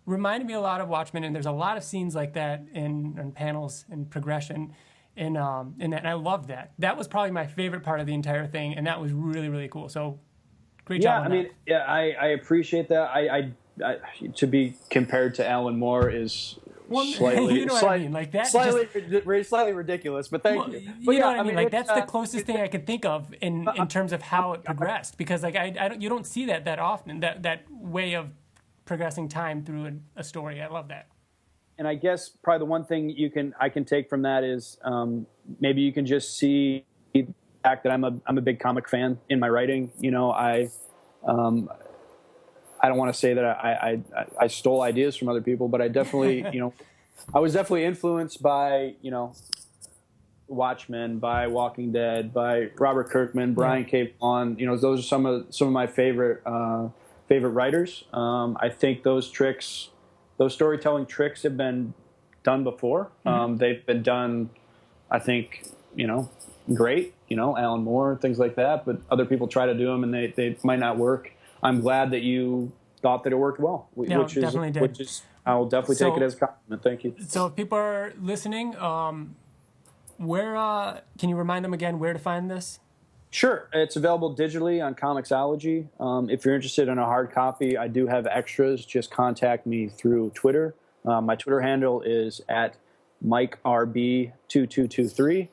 Speaker 2: reminded me a lot of Watchmen, and there's a lot of scenes like that in panels and progression in that, and I loved that. That was probably my favorite part of the entire thing, and that was really, really cool. So great job.
Speaker 1: I appreciate that. I to be compared to Alan Moore is. Slightly,
Speaker 2: you know what I mean? Like that,
Speaker 1: slightly ridiculous, but thank you. But
Speaker 2: you know what I mean? Like that's the closest thing I can think of in terms of how it progressed, because like you don't see that often, that way of progressing time through a story. I love that.
Speaker 1: And I guess probably the one thing I can take from that is maybe you can just see the fact that I'm a big comic fan in my writing. I don't want to say that I stole ideas from other people, but I definitely, I was definitely influenced by, Watchmen, by Walking Dead, by Robert Kirkman, Brian K. Vaughan. Those are some of my favorite writers. I think those storytelling tricks have been done before. They've been done, I think, great. Alan Moore, things like that. But other people try to do them, and they might not work. I'm glad that you thought that it worked well,
Speaker 2: definitely did.
Speaker 1: which is I'll definitely take it as a compliment. Thank you.
Speaker 2: So if people are listening, where can you remind them again where to find this?
Speaker 1: Sure. It's available digitally on Comixology. If you're interested in a hard copy, I do have extras. Just contact me through Twitter. My Twitter handle is at MikeRB2223.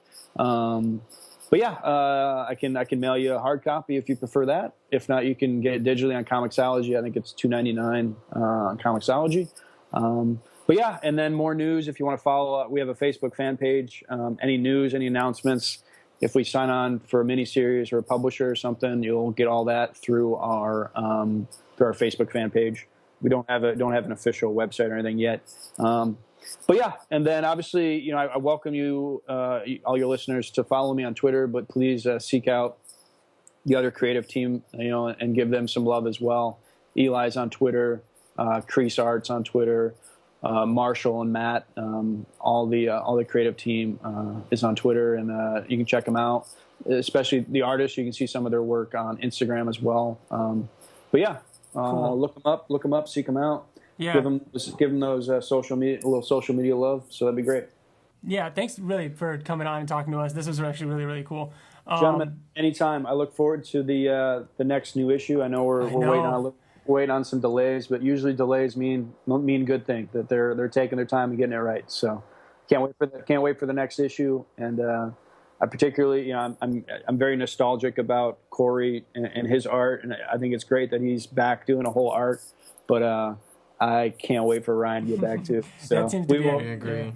Speaker 1: But yeah, I can mail you a hard copy if you prefer that. If not, you can get it digitally on Comixology. I think it's $2.99 on Comixology. But yeah, and then more news if you want to follow. We have a Facebook fan page. Any news, any announcements. If we sign on for a mini series or a publisher or something, you'll get all that through our Facebook fan page. We don't have an official website or anything yet. But yeah, and then obviously, I welcome you, all your listeners, to follow me on Twitter. But please seek out the other creative team, and give them some love as well. Eli's on Twitter, Crease Arts on Twitter, Marshall and Matt, all the creative team is on Twitter, and you can check them out. Especially the artists, you can see some of their work on Instagram as well. But yeah,
Speaker 2: Cool.
Speaker 1: look them up, seek them out.
Speaker 2: Yeah.
Speaker 1: Give them those a little social media love. So that'd be great.
Speaker 2: Yeah, thanks really for coming on and talking to us. This was actually really, really cool.
Speaker 1: Gentlemen, anytime. I look forward to the next new issue. I know we're waiting on some delays, but usually delays mean good things, that they're taking their time and getting it right. So can't wait for the next issue. And I particularly, I'm very nostalgic about Corey and his art, and I think it's great that he's back doing a whole art. But I can't wait for Ryan to get back too. So
Speaker 2: That seems to be
Speaker 3: I agree.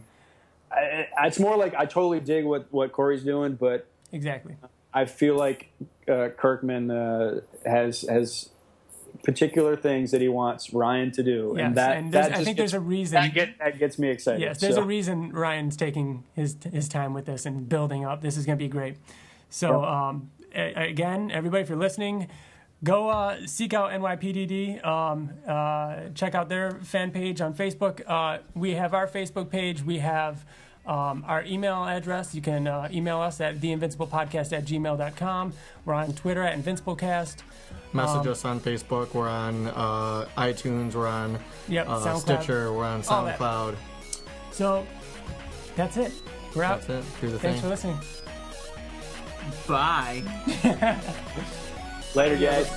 Speaker 1: It's more like I totally dig what Corey's doing, but
Speaker 2: Exactly.
Speaker 1: I feel like Kirkman has particular things that he wants Ryan to do,
Speaker 2: Yes,
Speaker 1: and
Speaker 2: I think there's a reason.
Speaker 1: that gets me excited.
Speaker 2: Yes, there's
Speaker 1: So,
Speaker 2: a reason Ryan's taking his time with this and building up. This is going to be great. So again, everybody, if you're listening, go seek out NYPDD. Check out their fan page on Facebook. We have our Facebook page. We have our email address. You can email us at theinvinciblepodcast@gmail.com. We're on Twitter at InvincibleCast.
Speaker 3: Message us on Facebook. We're on iTunes. We're on
Speaker 2: SoundCloud.
Speaker 3: Stitcher. We're on
Speaker 2: All that.
Speaker 3: SoundCloud.
Speaker 2: So that's it. We're out.
Speaker 3: That's it. Do the
Speaker 2: Thanks
Speaker 3: thing.
Speaker 2: for listening.
Speaker 5: Bye.
Speaker 1: later, guys.